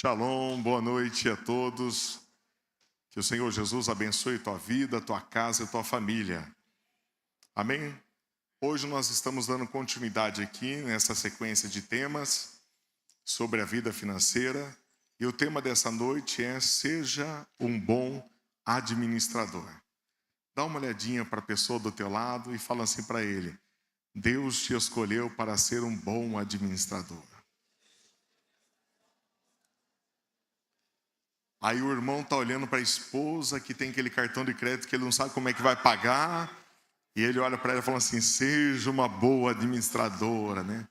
Shalom, boa noite a todos. Que o Senhor Jesus abençoe tua vida, tua casa e tua família. Amém? Hoje nós estamos dando continuidade aqui nessa sequência de temas sobre a vida financeira. E o tema dessa noite é: seja um bom administrador. Dá uma olhadinha para a pessoa do teu lado e fala assim para ele: Deus te escolheu para ser um bom administrador. Aí o irmão está olhando para a esposa que tem aquele cartão de crédito que ele não sabe como é que vai pagar. E ele olha para ela e fala assim: seja uma boa administradora, né?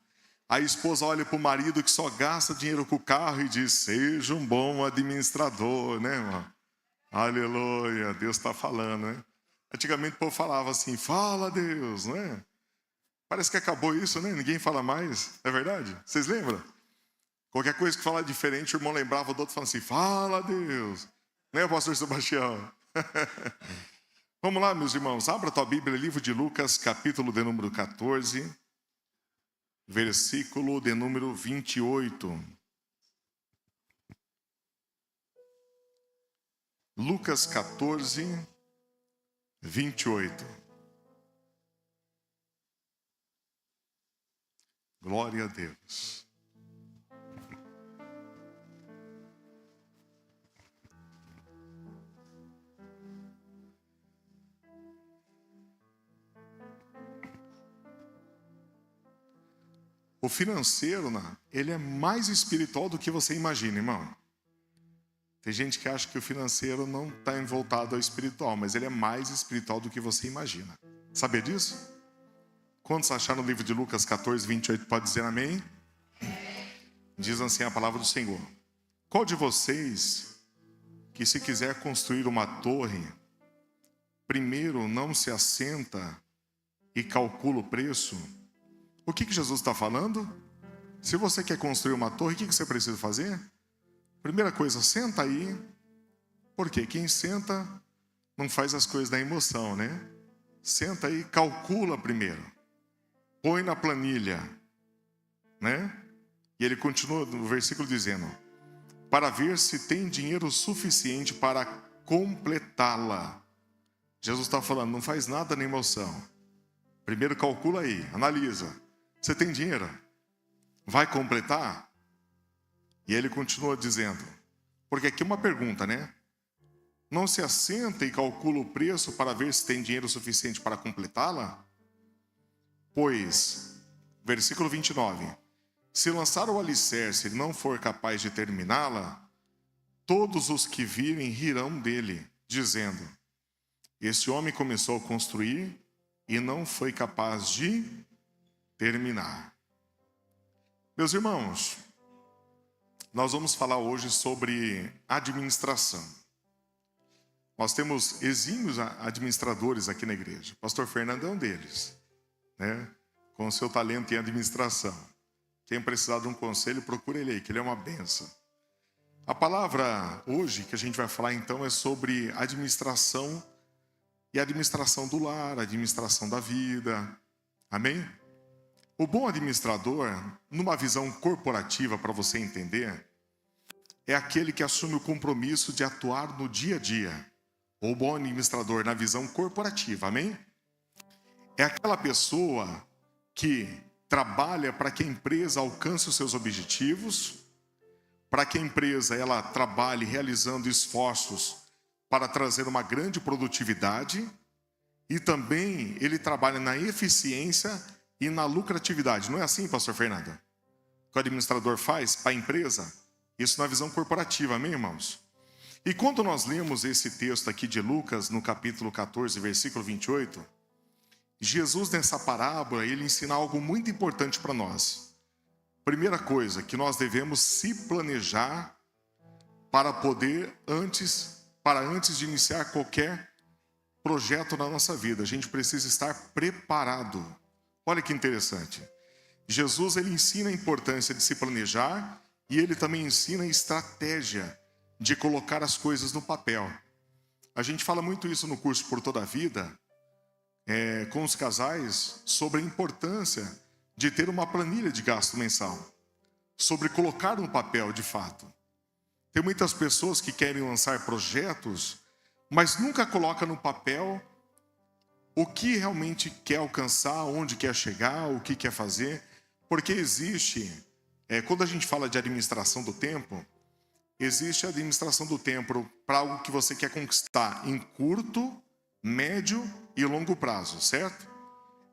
Aí a esposa olha para o marido que só gasta dinheiro com o carro e diz: seja um bom administrador, né, irmão? Aleluia, Deus está falando, né? Antigamente o povo falava assim: fala Deus, né? Parece que acabou isso, né? Ninguém fala mais, é verdade? Vocês lembram? Qualquer coisa que falar diferente, o irmão lembrava do outro falando assim: fala Deus, né, pastor Sebastião? Vamos lá, meus irmãos, abra a tua Bíblia, livro de Lucas, capítulo de número 14, versículo de número 28. Lucas 14, 28. Glória a Deus. O financeiro, ele é mais espiritual do que você imagina, irmão. Tem gente que acha que o financeiro não está voltado ao espiritual, mas ele é mais espiritual do que você imagina. Sabia disso? Quantos acharam no livro de Lucas 14, 28? Pode dizer amém? Diz assim a palavra do Senhor: qual de vocês que, se quiser construir uma torre, primeiro não se assenta e calcula o preço? O que Jesus está falando? Se você quer construir uma torre, o que você precisa fazer? Primeira coisa, senta aí. Porque quem senta não faz as coisas na emoção, né? Senta aí, calcula primeiro. Põe na planilha, né? E ele continua no versículo dizendo: para ver se tem dinheiro suficiente para completá-la. Jesus está falando, não faz nada na emoção. Primeiro calcula aí, analisa. Você tem dinheiro? Vai completar? E ele continua dizendo, porque aqui é uma pergunta, né? Não se assenta e calcula o preço para ver se tem dinheiro suficiente para completá-la? Pois, versículo 29, se lançar o alicerce e não for capaz de terminá-la, todos os que virem rirão dele, dizendo: esse homem começou a construir e não foi capaz de terminar. Meus irmãos, nós vamos falar hoje sobre administração. Nós temos exímios administradores aqui na igreja. O pastor Fernando é um deles, né? Com o seu talento em administração. Quem precisar de um conselho, procura ele aí, que ele é uma bênção. A palavra hoje que a gente vai falar então é sobre administração e administração do lar, administração da vida. Amém? O bom administrador, numa visão corporativa para você entender, é aquele que assume o compromisso de atuar no dia a dia. O bom administrador na visão corporativa, amém? É aquela pessoa que trabalha para que a empresa alcance os seus objetivos, para que a empresa ela trabalhe realizando esforços para trazer uma grande produtividade, e também ele trabalha na eficiência e na lucratividade. Não é assim, pastor Fernando? Que o administrador faz para a empresa? Isso na visão corporativa, amém, irmãos? E quando nós lemos esse texto aqui de Lucas, no capítulo 14, versículo 28, Jesus nessa parábola, ele ensina algo muito importante para nós. Primeira coisa, que nós devemos se planejar para poder antes de iniciar qualquer projeto na nossa vida. A gente precisa estar preparado. Olha que interessante. Jesus, ele ensina a importância de se planejar e ele também ensina a estratégia de colocar as coisas no papel. A gente fala muito isso no curso Por Toda a Vida, com os casais, sobre a importância de ter uma planilha de gasto mensal, sobre colocar no papel de fato. Tem muitas pessoas que querem lançar projetos, mas nunca colocam no papel o que realmente quer alcançar, onde quer chegar, o que quer fazer. Porque existe, quando a gente fala de administração do tempo, existe a administração do tempo para algo que você quer conquistar em curto, médio e longo prazo, certo?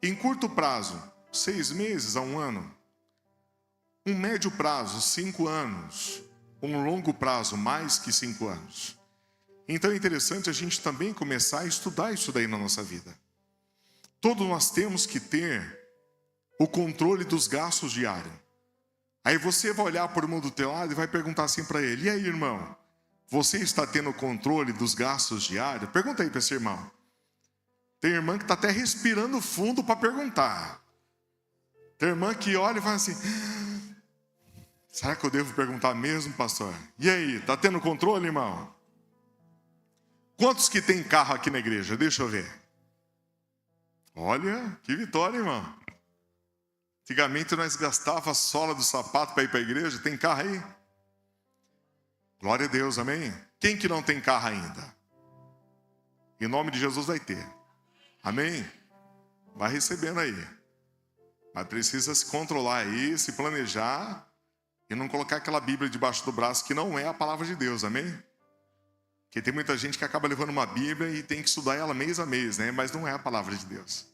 Em curto prazo, 6 meses a 1 ano. Um médio prazo, 5 anos. Um longo prazo, mais que 5 anos. Então é interessante a gente também começar a estudar isso daí na nossa vida. Todos nós temos que ter o controle dos gastos diários. Aí você vai olhar para o irmão do teu lado e vai perguntar assim para ele: e aí, irmão, você está tendo controle dos gastos diários? Pergunta aí para esse irmão. Tem irmã que está até respirando fundo para perguntar. Tem irmã que olha e fala assim: será que eu devo perguntar mesmo, pastor? E aí, está tendo controle, irmão? Quantos que tem carro aqui na igreja? Deixa eu ver. Olha, que vitória, irmão. Antigamente nós gastava a sola do sapato para ir para a igreja. Tem carro aí? Glória a Deus, amém? Quem que não tem carro ainda? Em nome de Jesus vai ter. Amém? Vai recebendo aí. Mas precisa se controlar aí, se planejar e não colocar aquela Bíblia debaixo do braço que não é a palavra de Deus, amém? Porque tem muita gente que acaba levando uma Bíblia e tem que estudar ela mês a mês, né? Mas não é a palavra de Deus.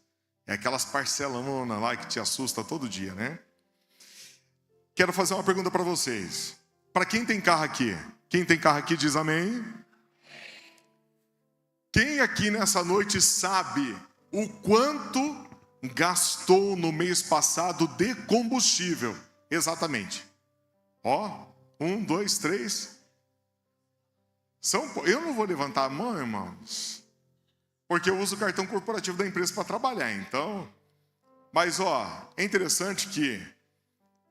É aquelas parcelonas lá que te assusta todo dia, né? Quero fazer uma pergunta para vocês. Para quem tem carro aqui? Quem tem carro aqui diz amém. Quem aqui nessa noite sabe o quanto gastou no mês passado de combustível? Exatamente. Ó, 1, 2, 3. Eu não vou levantar a mão, irmãos, porque eu uso o cartão corporativo da empresa para trabalhar, então. Mas, é interessante que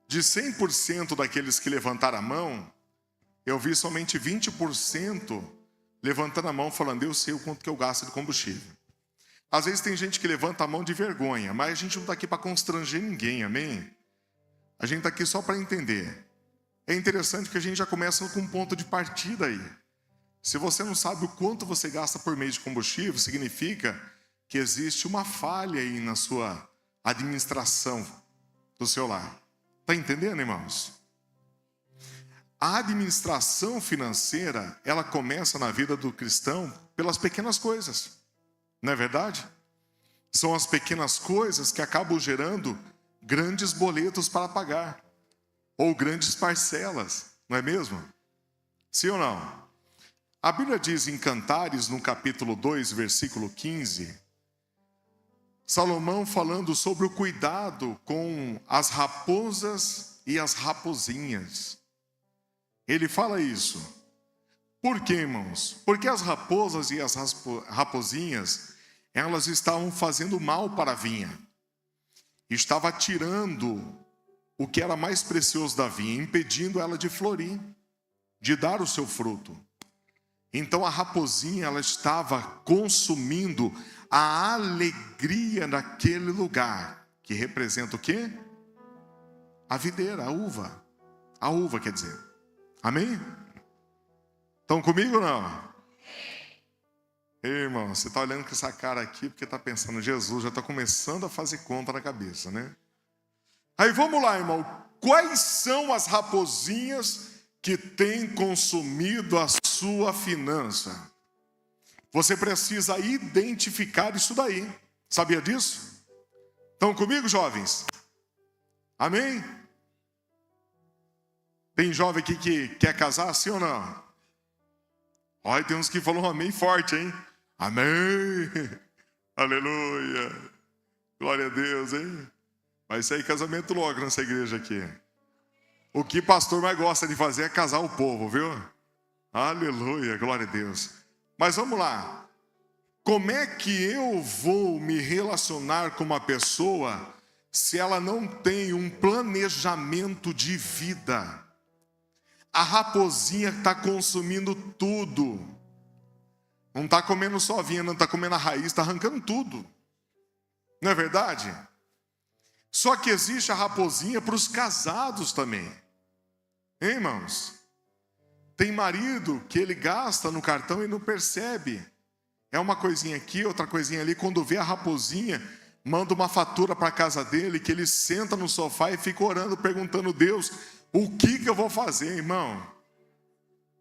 de 100% daqueles que levantaram a mão, eu vi somente 20% levantando a mão falando: eu sei o quanto que eu gasto de combustível. Às vezes tem gente que levanta a mão de vergonha, mas a gente não está aqui para constranger ninguém, amém? A gente está aqui só para entender. É interessante que a gente já começa com um ponto de partida aí. Se você não sabe o quanto você gasta por mês de combustível, significa que existe uma falha aí na sua administração do seu lar. Está entendendo, irmãos? A administração financeira, ela começa na vida do cristão pelas pequenas coisas. Não é verdade? São as pequenas coisas que acabam gerando grandes boletos para pagar. Ou grandes parcelas, não é mesmo? Sim ou não? A Bíblia diz em Cantares, no capítulo 2, versículo 15, Salomão falando sobre o cuidado com as raposas e as rapozinhas. Ele fala isso. Por quê, irmãos? Porque as raposas e as rapozinhas, elas estavam fazendo mal para a vinha. Estava tirando o que era mais precioso da vinha, impedindo ela de florir, de dar o seu fruto. Então a raposinha, ela estava consumindo a alegria naquele lugar, que representa o quê? A videira, a uva. A uva, quer dizer. Amém? Estão comigo ou não? Ei, irmão, você está olhando com essa cara aqui porque está pensando: Jesus já está começando a fazer conta na cabeça, né? Aí vamos lá, irmão. Quais são as raposinhas que têm consumido a sua finança? Você precisa identificar isso daí. Sabia disso? Estão comigo, jovens? Amém? Tem jovem aqui que quer casar, sim ou não? Olha, tem uns que falam amém forte, hein? Amém! Aleluia! Glória a Deus, hein? Vai sair casamento logo nessa igreja aqui. O que pastor mais gosta de fazer é casar o povo, viu? Aleluia, glória a Deus. Mas vamos lá. Como é que eu vou me relacionar com uma pessoa se ela não tem um planejamento de vida? A raposinha está consumindo tudo. Não está comendo só vinha, não está comendo a raiz, está arrancando tudo. Não é verdade? Só que existe a raposinha para os casados também. Hein, irmãos? Tem marido que ele gasta no cartão e não percebe. É uma coisinha aqui, outra coisinha ali. Quando vê a raposinha, manda uma fatura para a casa dele, que ele senta no sofá e fica orando, perguntando: Deus, o que eu vou fazer, irmão?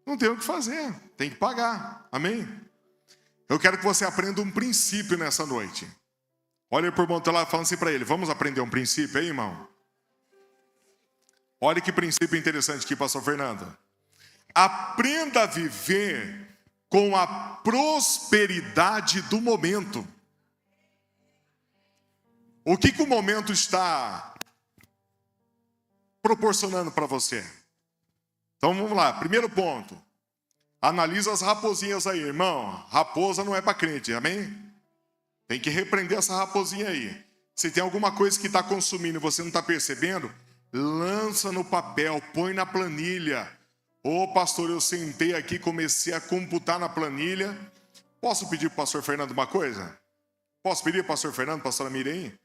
Não tem o que fazer, tem que pagar. Amém? Eu quero que você aprenda um princípio nessa noite. Olha para o irmão lá falando assim para ele: vamos aprender um princípio aí, irmão? Olha que princípio interessante aqui, pastor Fernando. Aprenda a viver com a prosperidade do momento. O que o momento está proporcionando para você? Então vamos lá, primeiro ponto. Analisa as raposinhas aí, irmão. Raposa não é para crente, amém? Tem que repreender essa raposinha aí. Se tem alguma coisa que está consumindo e você não está percebendo, lança no papel, põe na planilha. Ô pastor, eu sentei aqui, comecei a computar na planilha. Posso pedir para o pastor Fernando uma coisa? Posso pedir para o pastor Fernando, pastora Mirim?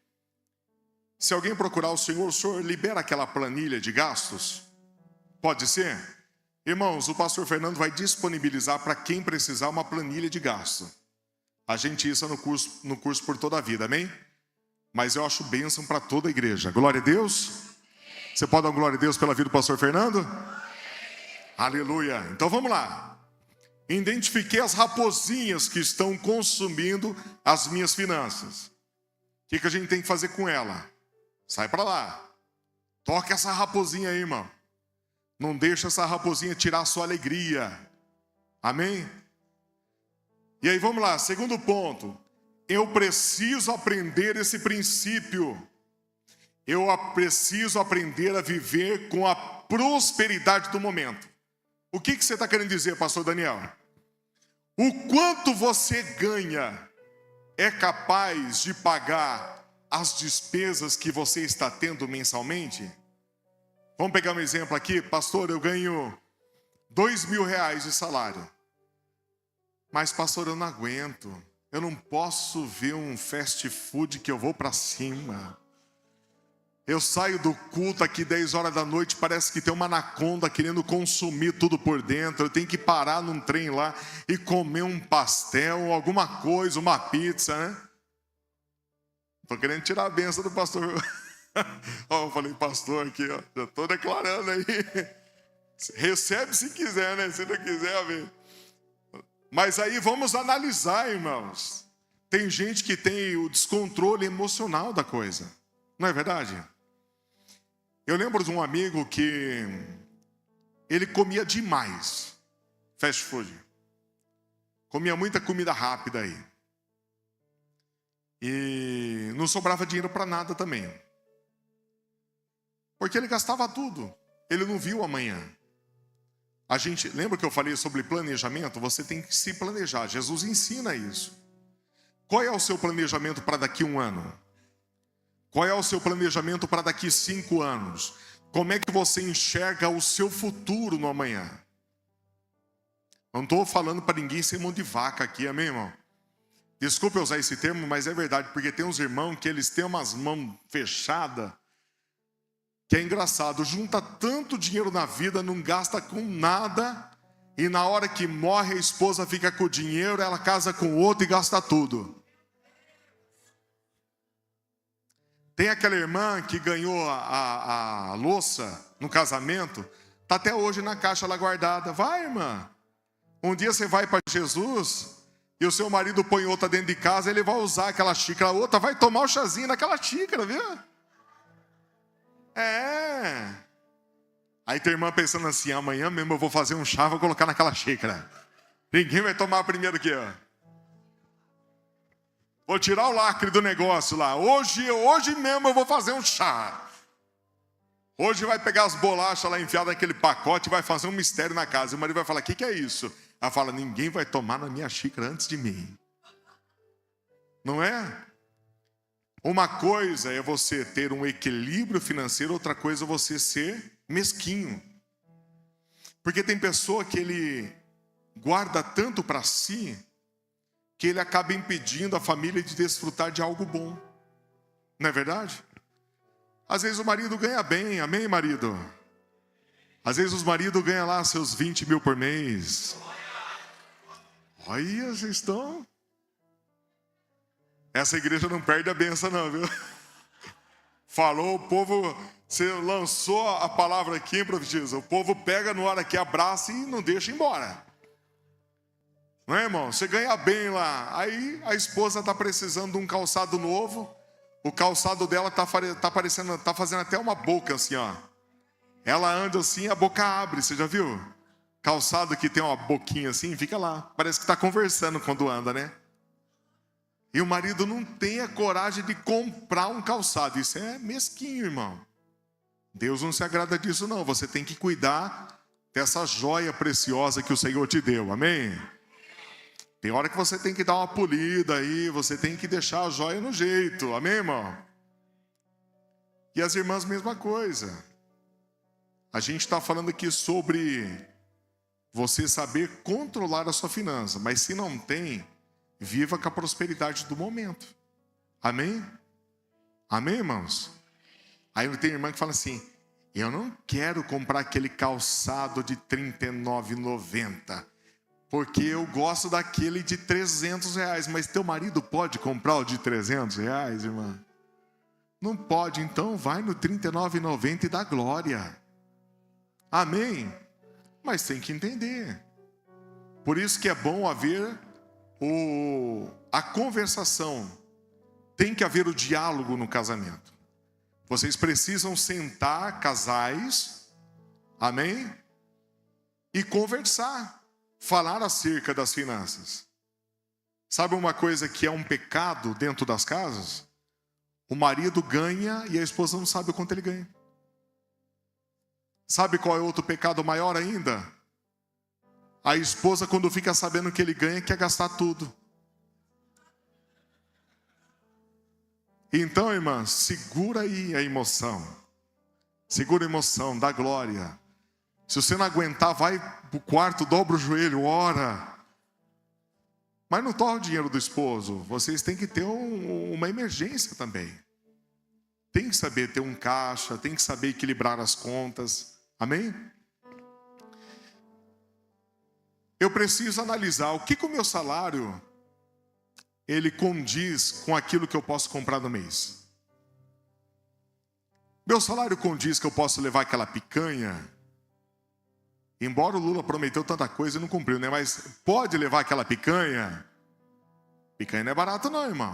Se alguém procurar o senhor libera aquela planilha de gastos? Pode ser? Irmãos, o pastor Fernando vai disponibilizar para quem precisar uma planilha de gasto. A gente isso no curso por toda a vida, amém? Mas eu acho bênção para toda a igreja. Glória a Deus. Você pode dar glória a Deus pela vida do pastor Fernando? Aleluia. Então vamos lá. Identifiquei as raposinhas que estão consumindo as minhas finanças. O que a gente tem que fazer com ela? Sai para lá. Toca essa raposinha aí, irmão. Não deixa essa raposinha tirar a sua alegria. Amém? E aí vamos lá, segundo ponto. Eu preciso aprender esse princípio. Eu preciso aprender a viver com a prosperidade do momento. O que você está querendo dizer, pastor Daniel? O quanto você ganha é capaz de pagar as despesas que você está tendo mensalmente? Vamos pegar um exemplo aqui. Pastor, eu ganho R$2.000 de salário. Mas pastor, eu não aguento. Eu não posso ver um fast food que eu vou para cima. Eu saio do culto aqui 10 horas da noite, parece que tem uma anaconda querendo consumir tudo por dentro. Eu tenho que parar num trem lá e comer um pastel, alguma coisa, uma pizza, né? Estou querendo tirar a benção do pastor. Eu falei, pastor aqui, ó, já estou declarando aí. Recebe se quiser, né? Se não quiser, amém. Mas aí vamos analisar, irmãos. Tem gente que tem o descontrole emocional da coisa. Não é verdade? Eu lembro de um amigo que ele comia demais fast food. Comia muita comida rápida aí. E não sobrava dinheiro para nada também. Porque ele gastava tudo. Ele não viu amanhã. A gente, lembra que eu falei sobre planejamento? Você tem que se planejar. Jesus ensina isso. Qual é o seu planejamento para daqui a um ano? Qual é o seu planejamento para daqui 5 anos? Como é que você enxerga o seu futuro no amanhã? Não estou falando para ninguém ser mão de vaca aqui, amém, irmão? Desculpe eu usar esse termo, mas é verdade, porque tem uns irmãos que eles têm umas mãos fechadas, que é engraçado, junta tanto dinheiro na vida, não gasta com nada, e na hora que morre a esposa fica com o dinheiro, ela casa com outro e gasta tudo. Tem aquela irmã que ganhou a louça no casamento, está até hoje na caixa lá guardada. Vai, irmã. Um dia você vai para Jesus e o seu marido põe outra dentro de casa, ele vai usar aquela xícara, a outra vai tomar o chazinho naquela xícara, viu? É. Aí tem irmã pensando assim, amanhã mesmo eu vou fazer um chá, vou colocar naquela xícara. Ninguém vai tomar primeiro aqui, ó. Vou tirar o lacre do negócio lá. Hoje mesmo eu vou fazer um chá. Hoje vai pegar as bolachas lá enfiadas naquele pacote e vai fazer um mistério na casa. E o marido vai falar, o que é isso? Ela fala, ninguém vai tomar na minha xícara antes de mim. Não é? Uma coisa é você ter um equilíbrio financeiro, outra coisa é você ser mesquinho. Porque tem pessoa que ele guarda tanto para si, que ele acaba impedindo a família de desfrutar de algo bom. Não é verdade? Às vezes o marido ganha bem, amém, marido? Às vezes os maridos ganham lá seus 20 mil por mês. Olha, vocês estão... Essa igreja não perde a benção não, viu? Falou, o povo... Você lançou a palavra aqui, profetiza. O povo pega no ar aqui, abraça e não deixa ir embora. Não é, irmão? Você ganha bem lá. Aí a esposa está precisando de um calçado novo. O calçado dela está fazendo até uma boca assim, ó. Ela anda assim, a boca abre. Você já viu? Calçado que tem uma boquinha assim, fica lá. Parece que está conversando quando anda, né? E o marido não tem a coragem de comprar um calçado. Isso é mesquinho, irmão. Deus não se agrada disso, não. Você tem que cuidar dessa joia preciosa que o Senhor te deu. Amém? Tem hora que você tem que dar uma polida aí, você tem que deixar a joia no jeito, amém, irmão? E as irmãs, mesma coisa. A gente está falando aqui sobre você saber controlar a sua finança, mas se não tem, viva com a prosperidade do momento, amém? Amém, irmãos? Aí tem irmã que fala assim, eu não quero comprar aquele calçado de R$ 39,90, porque eu gosto daquele de R$ 300, mas teu marido pode comprar o de R$ 300, irmã? Não pode, então vai no R$ 39,90 e dá glória. Amém? Mas tem que entender. Por isso que é bom haver a conversação. Tem que haver o diálogo no casamento. Vocês precisam sentar, casais, amém? E conversar. Falar acerca das finanças. Sabe uma coisa que é um pecado dentro das casas? O marido ganha e a esposa não sabe o quanto ele ganha. Sabe qual é outro pecado maior ainda? A esposa, quando fica sabendo que ele ganha, quer gastar tudo. Então, irmã, segura aí a emoção. Segura a emoção, dá glória. Se você não aguentar, vai para o quarto, dobra o joelho, ora. Mas não torra o dinheiro do esposo. Vocês têm que ter uma emergência também. Tem que saber ter um caixa, tem que saber equilibrar as contas. Amém? Eu preciso analisar o que o meu salário, ele condiz com aquilo que eu posso comprar no mês. Meu salário condiz que eu posso levar aquela picanha. Embora o Lula prometeu tanta coisa e não cumpriu, né? Mas pode levar aquela picanha? Picanha não é barato não, irmão.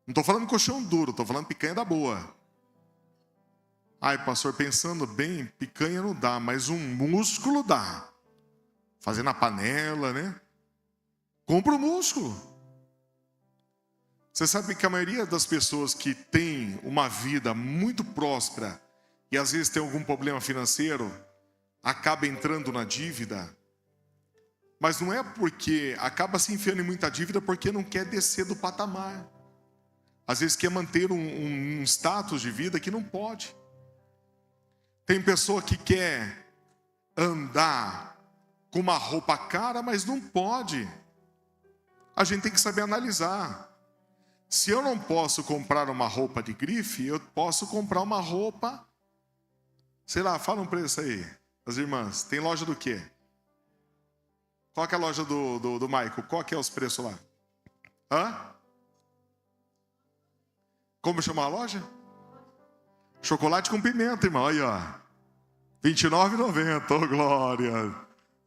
Não estou falando colchão duro, estou falando picanha da boa. Ai, pastor, pensando bem, picanha não dá, mas um músculo dá. Fazer na panela, né? Compra o músculo. Você sabe que a maioria das pessoas que tem uma vida muito próspera e às vezes tem algum problema financeiro, acaba entrando na dívida, mas não é porque acaba se enfiando em muita dívida porque não quer descer do patamar. Às vezes quer manter um status de vida que não pode. Tem pessoa que quer andar com uma roupa cara, mas não pode. A gente tem que saber analisar. Se eu não posso comprar uma roupa de grife, eu posso comprar uma roupa, sei lá, fala um preço aí. As irmãs, tem loja do quê? Qual que é a loja do Michael? Qual que é os preços lá? Hã? Como chama a loja? Chocolate com pimenta, irmão. Aí, ó. R$ 29,90. Oh, glória.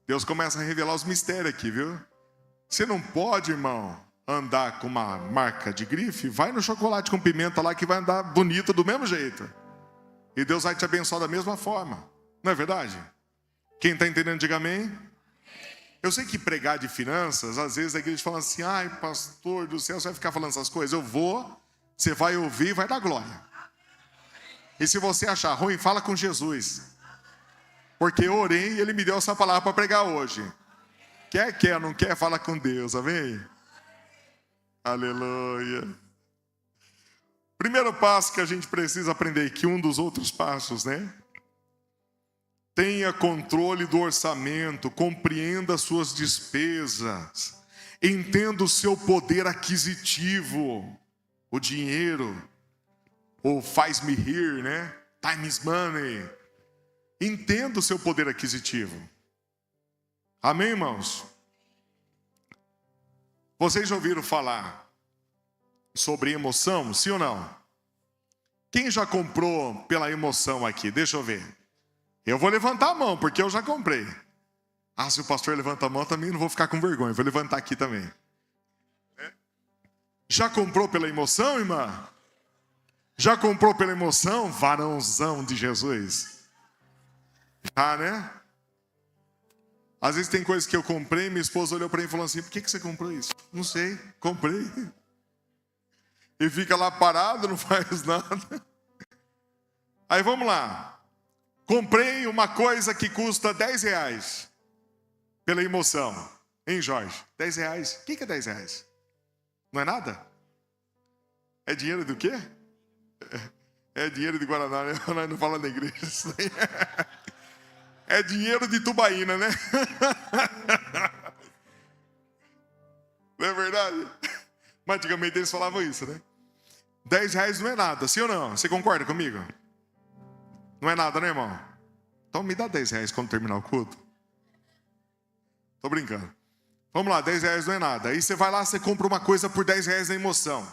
Deus começa a revelar os mistérios aqui, viu? Você não pode, irmão, andar com uma marca de grife. Vai no chocolate com pimenta lá que vai andar bonito do mesmo jeito. E Deus vai te abençoar da mesma forma. Não é verdade? Quem está entendendo, diga amém. Eu sei que pregar de finanças, às vezes a igreja fala assim, ai, pastor do céu, você vai ficar falando essas coisas? Eu vou, você vai ouvir e vai dar glória. E se você achar ruim, fala com Jesus. Porque eu orei e ele me deu essa palavra para pregar hoje. Quer, não quer, fala com Deus, amém? Aleluia. Primeiro passo que a gente precisa aprender aqui, um dos outros passos, né? Tenha controle do orçamento, compreenda suas despesas, entenda o seu poder aquisitivo, o dinheiro, ou faz-me rir, né? Time is money. Entenda o seu poder aquisitivo. Amém, irmãos? Vocês já ouviram falar sobre emoção, sim ou não? Quem já comprou pela emoção aqui? Deixa eu ver. Eu vou levantar a mão, porque eu já comprei. Se o pastor levanta a mão também, não vou ficar com vergonha. Vou levantar aqui também. Já comprou pela emoção, irmã? Já comprou pela emoção? Varãozão de Jesus. Já, né? Às vezes tem coisas que eu comprei, minha esposa olhou para mim e falou assim: por que você comprou isso? Não sei, comprei. E fica lá parado, não faz nada. Aí vamos lá. Comprei uma coisa que custa 10 reais. Pela emoção. Hein, Jorge? 10 reais. O que é 10 reais? Não é nada? É dinheiro do quê? É dinheiro de Guaraná, né? Nós não falamos na igreja. Isso aí é dinheiro de tubaína, né? Não é verdade? Mas antigamente eles falavam isso, né? 10 reais não é nada, sim ou não? Você concorda comigo? Não é nada, né, irmão? Então me dá 10 reais quando terminar o culto. Tô brincando. Vamos lá, 10 reais não é nada. Aí você vai lá, você compra uma coisa por 10 reais na emoção.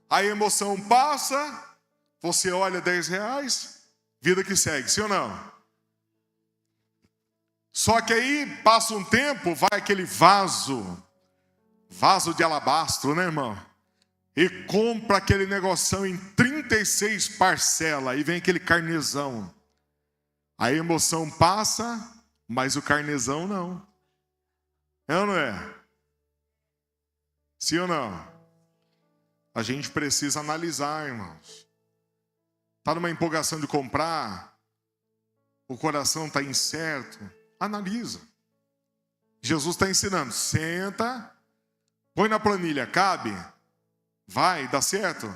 Aí a emoção passa, você olha 10 reais, vida que segue, sim ou não? Só que aí passa um tempo, vai aquele vaso de alabastro, né, irmão? E compra aquele negoção em 36 parcelas, aí vem aquele carnezão. A emoção passa, mas o carnezão não. É ou não é? Sim ou não? A gente precisa analisar, irmãos. Está numa empolgação de comprar, o coração está incerto, analisa. Jesus está ensinando, senta, põe na planilha, cabe, vai, dá certo?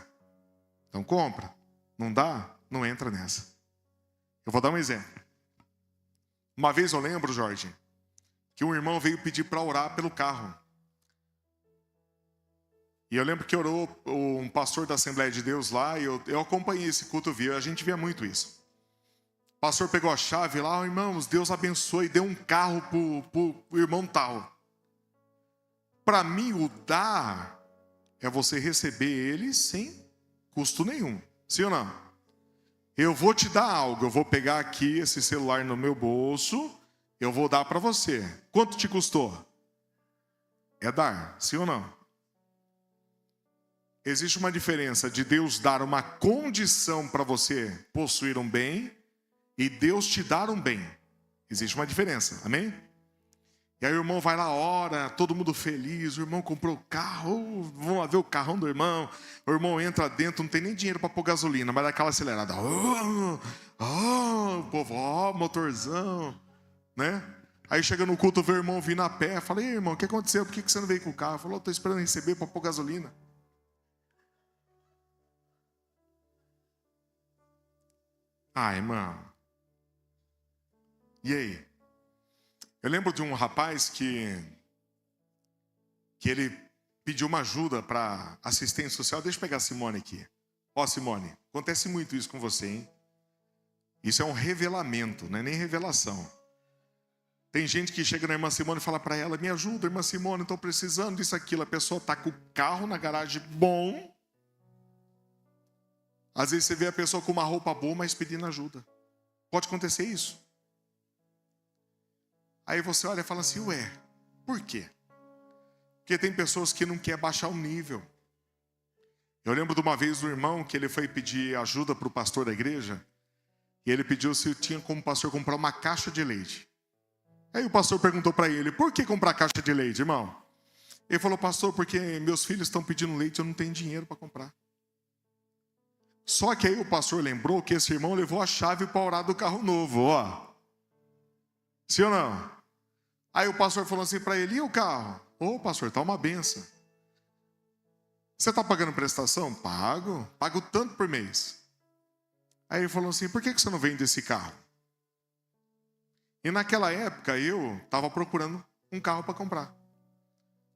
Então compra. Não dá? Não entra nessa. Eu vou dar um exemplo. Uma vez eu lembro, Jorge, que um irmão veio pedir para orar pelo carro. E eu lembro que orou um pastor da Assembleia de Deus lá, e eu acompanhei esse culto, a gente via muito isso. O pastor pegou a chave lá, irmãos, Deus abençoe, deu um carro pro irmão tal. Para mim, o dar é você receber ele sem custo nenhum. Sim ou não? Eu vou te dar algo, eu vou pegar aqui esse celular no meu bolso, eu vou dar para você. Quanto te custou? É dar, sim ou não? Existe uma diferença de Deus dar uma condição para você possuir um bem e Deus te dar um bem. Existe uma diferença, amém? E aí o irmão vai lá, ora, todo mundo feliz, o irmão comprou o carro, vamos lá ver o carrão do irmão. O irmão entra dentro, não tem nem dinheiro para pôr gasolina, mas dá aquela acelerada. O povo, motorzão, né? Aí chega no culto, vê o irmão vindo a pé, fala: ei, irmão, o que aconteceu? Por que você não veio com o carro? Falou: estou esperando receber para pôr gasolina. Irmão. E aí? Eu lembro de um rapaz que ele pediu uma ajuda para assistência social. Deixa eu pegar a Simone aqui. Simone, acontece muito isso com você, hein? Isso é um revelamento, não é nem revelação. Tem gente que chega na irmã Simone e fala para ela: me ajuda, irmã Simone, estou precisando disso, aquilo. A pessoa está com o carro na garagem bom. Às vezes você vê a pessoa com uma roupa boa, mas pedindo ajuda. Pode acontecer isso. Aí você olha e fala assim: ué, por quê? Porque tem pessoas que não querem baixar o nível. Eu lembro de uma vez do irmão que ele foi pedir ajuda para o pastor da igreja. E ele pediu se tinha como pastor comprar uma caixa de leite. Aí o pastor perguntou para ele: por que comprar caixa de leite, irmão? Ele falou: pastor, porque meus filhos estão pedindo leite, eu não tenho dinheiro para comprar. Só que aí o pastor lembrou que esse irmão levou a chave para orar do carro novo, Sim ou não? Aí o pastor falou assim para ele: e o carro? Pastor, tá uma benção. Você está pagando prestação? Pago tanto por mês. Aí ele falou assim: por que você não vende esse carro? E naquela época eu estava procurando um carro para comprar.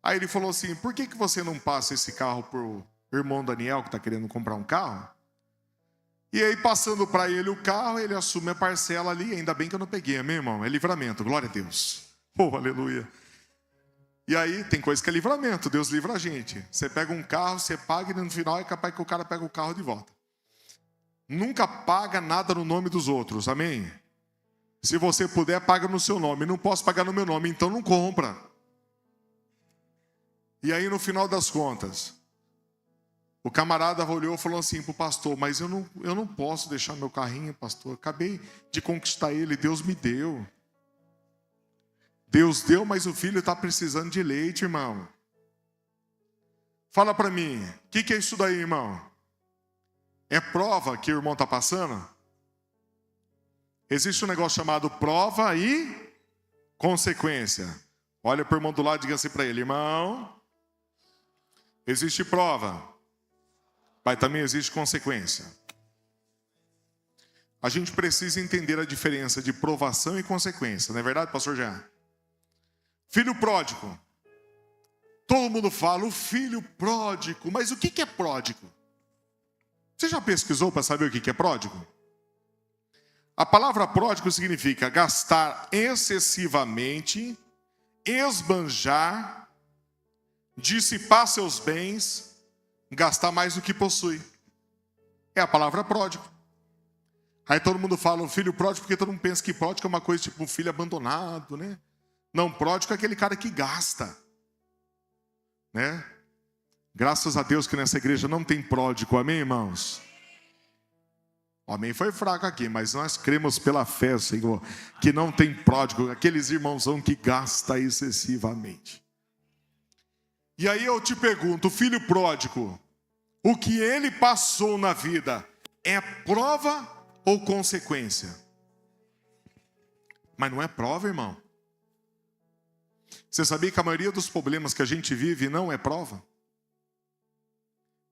Aí ele falou assim: por que você não passa esse carro para o irmão Daniel, que está querendo comprar um carro? E aí, passando para ele o carro, ele assume a parcela ali. Ainda bem que eu não peguei, amém, irmão? É livramento, glória a Deus. Oh, aleluia. E aí, tem coisa que é livramento, Deus livra a gente. Você pega um carro, você paga e no final é capaz que o cara pega o carro de volta. Nunca paga nada no nome dos outros, amém? Se você puder, paga no seu nome. Não posso pagar no meu nome, então não compra. E aí, no final das contas, o camarada olhou e falou assim para o pastor: mas eu não posso deixar meu carrinho, pastor. Acabei de conquistar ele, Deus me deu. Deus deu, mas o filho está precisando de leite, irmão. Fala para mim, o que é isso daí, irmão? É prova que o irmão está passando? Existe um negócio chamado prova e consequência. Olha para o irmão do lado e diga assim para ele: irmão, existe prova, mas também existe consequência. A gente precisa entender a diferença de provação e consequência. Não é verdade, pastor Jean? Filho pródigo. Todo mundo fala, o filho pródigo. Mas o que é pródigo? Você já pesquisou para saber o que é pródigo? A palavra pródigo significa gastar excessivamente, esbanjar, dissipar seus bens, gastar mais do que possui. É a palavra pródigo. Aí todo mundo fala o filho pródigo, porque todo mundo pensa que pródigo é uma coisa tipo um filho abandonado, né? Não, pródigo é aquele cara que gasta, né? Graças a Deus que nessa igreja não tem pródigo, amém, irmãos? O amém foi fraco aqui, mas nós cremos pela fé, Senhor, que não tem pródigo, aqueles irmãozão que gasta excessivamente. E aí eu te pergunto, o filho pródigo, o que ele passou na vida é prova ou consequência? Mas não é prova, irmão. Você sabia que a maioria dos problemas que a gente vive não é prova?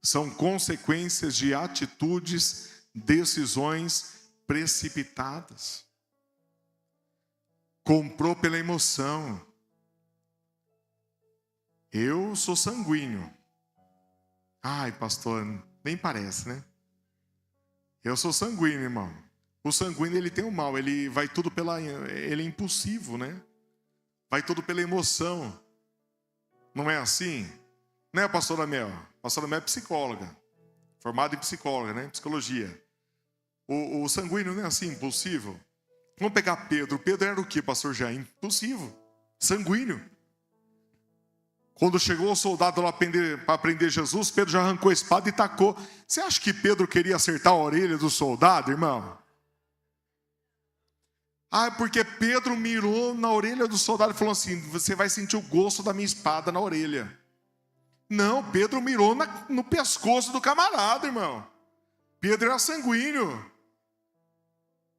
São consequências de atitudes, decisões precipitadas. Comprou pela emoção. Eu sou sanguíneo. Ai, pastor, nem parece, né? Eu sou sanguíneo, irmão. O sanguíneo, ele tem o mal, ele vai tudo ele é impulsivo, né? Vai tudo pela emoção. Não é assim? Né, pastora Mel? A pastora Mel é psicóloga. Formada em psicóloga, né? Psicologia. O sanguíneo não é assim, impulsivo? Vamos pegar Pedro. Pedro era o que, pastor Jair? Impulsivo. Sanguíneo. Quando chegou o soldado lá para prender Jesus, Pedro já arrancou a espada e tacou. Você acha que Pedro queria acertar a orelha do soldado, irmão? Ah, porque Pedro mirou na orelha do soldado e falou assim: você vai sentir o gosto da minha espada na orelha. Não, Pedro mirou no pescoço do camarada, irmão. Pedro era sanguíneo.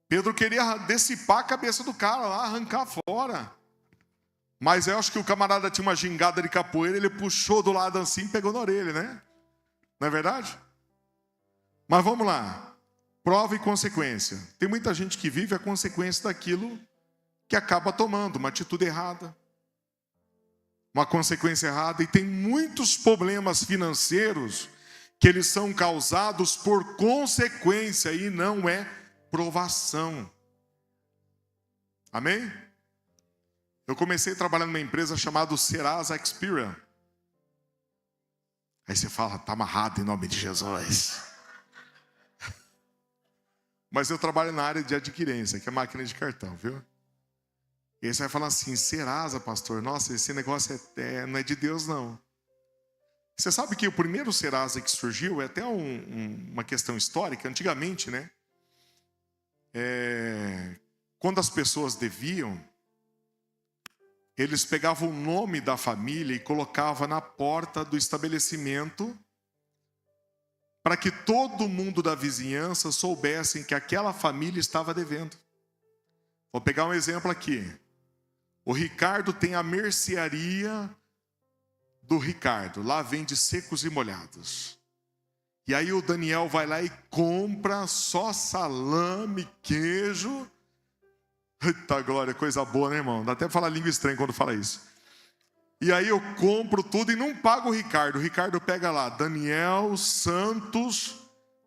Pedro queria dissipar a cabeça do cara lá, arrancar fora. Mas eu acho que o camarada tinha uma gingada de capoeira, ele puxou do lado assim e pegou na orelha, né? Não é verdade? Mas vamos lá. Prova e consequência. Tem muita gente que vive a consequência daquilo que acaba tomando, uma atitude errada. Uma consequência errada. E tem muitos problemas financeiros que eles são causados por consequência e não é provação. Amém? Eu comecei trabalhando numa empresa chamada Serasa Experian. Aí você fala, está amarrado em nome de Jesus. Mas eu trabalho na área de adquirência, que é máquina de cartão, viu? E aí você vai falar assim, Serasa, pastor, nossa, esse negócio não é de Deus, não. Você sabe que o primeiro Serasa que surgiu é até uma questão histórica, antigamente, né? Quando as pessoas deviam, eles pegavam o nome da família e colocavam na porta do estabelecimento para que todo mundo da vizinhança soubessem que aquela família estava devendo. Vou pegar um exemplo aqui. O Ricardo tem a mercearia do Ricardo. Lá vende secos e molhados. E aí o Daniel vai lá e compra só salame, queijo. Eita glória, coisa boa, né, irmão? Dá até pra falar língua estranha quando fala isso. E aí eu compro tudo e não pago o Ricardo. O Ricardo pega lá, Daniel Santos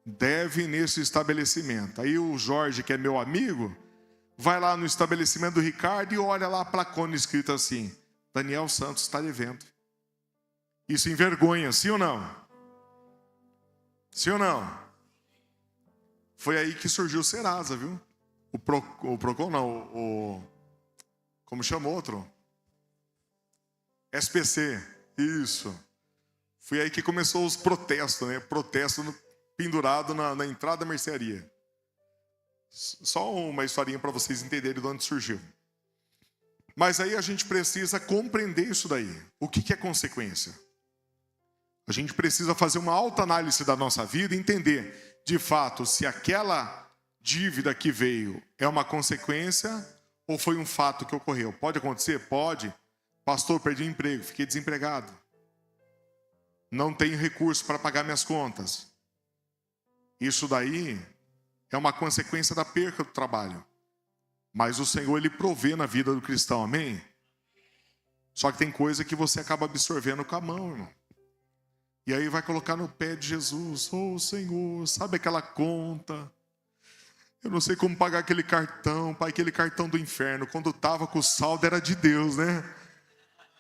deve nesse estabelecimento. Aí o Jorge, que é meu amigo, vai lá no estabelecimento do Ricardo e olha lá a placona escrita assim: Daniel Santos está devendo. Isso envergonha, sim ou não? Sim ou não? Foi aí que surgiu o Serasa, viu? O Procon não, como chama outro? SPC, isso. Foi aí que começou os protestos, né? Protesto pendurado na entrada da mercearia. Só uma historinha para vocês entenderem de onde surgiu. Mas aí a gente precisa compreender isso daí. O que é consequência? A gente precisa fazer uma autoanálise da nossa vida e entender, de fato, se aquela dívida que veio é uma consequência ou foi um fato que ocorreu. Pode acontecer? Pode. Pastor, perdi o emprego, fiquei desempregado. Não tenho recurso para pagar minhas contas. Isso daí é uma consequência da perca do trabalho. Mas o Senhor, Ele provê na vida do cristão, amém? Só que tem coisa que você acaba absorvendo com a mão, irmão. E aí vai colocar no pé de Jesus: oh Senhor, sabe aquela conta? Eu não sei como pagar aquele cartão, pai, aquele cartão do inferno. Quando estava com o saldo era de Deus, né?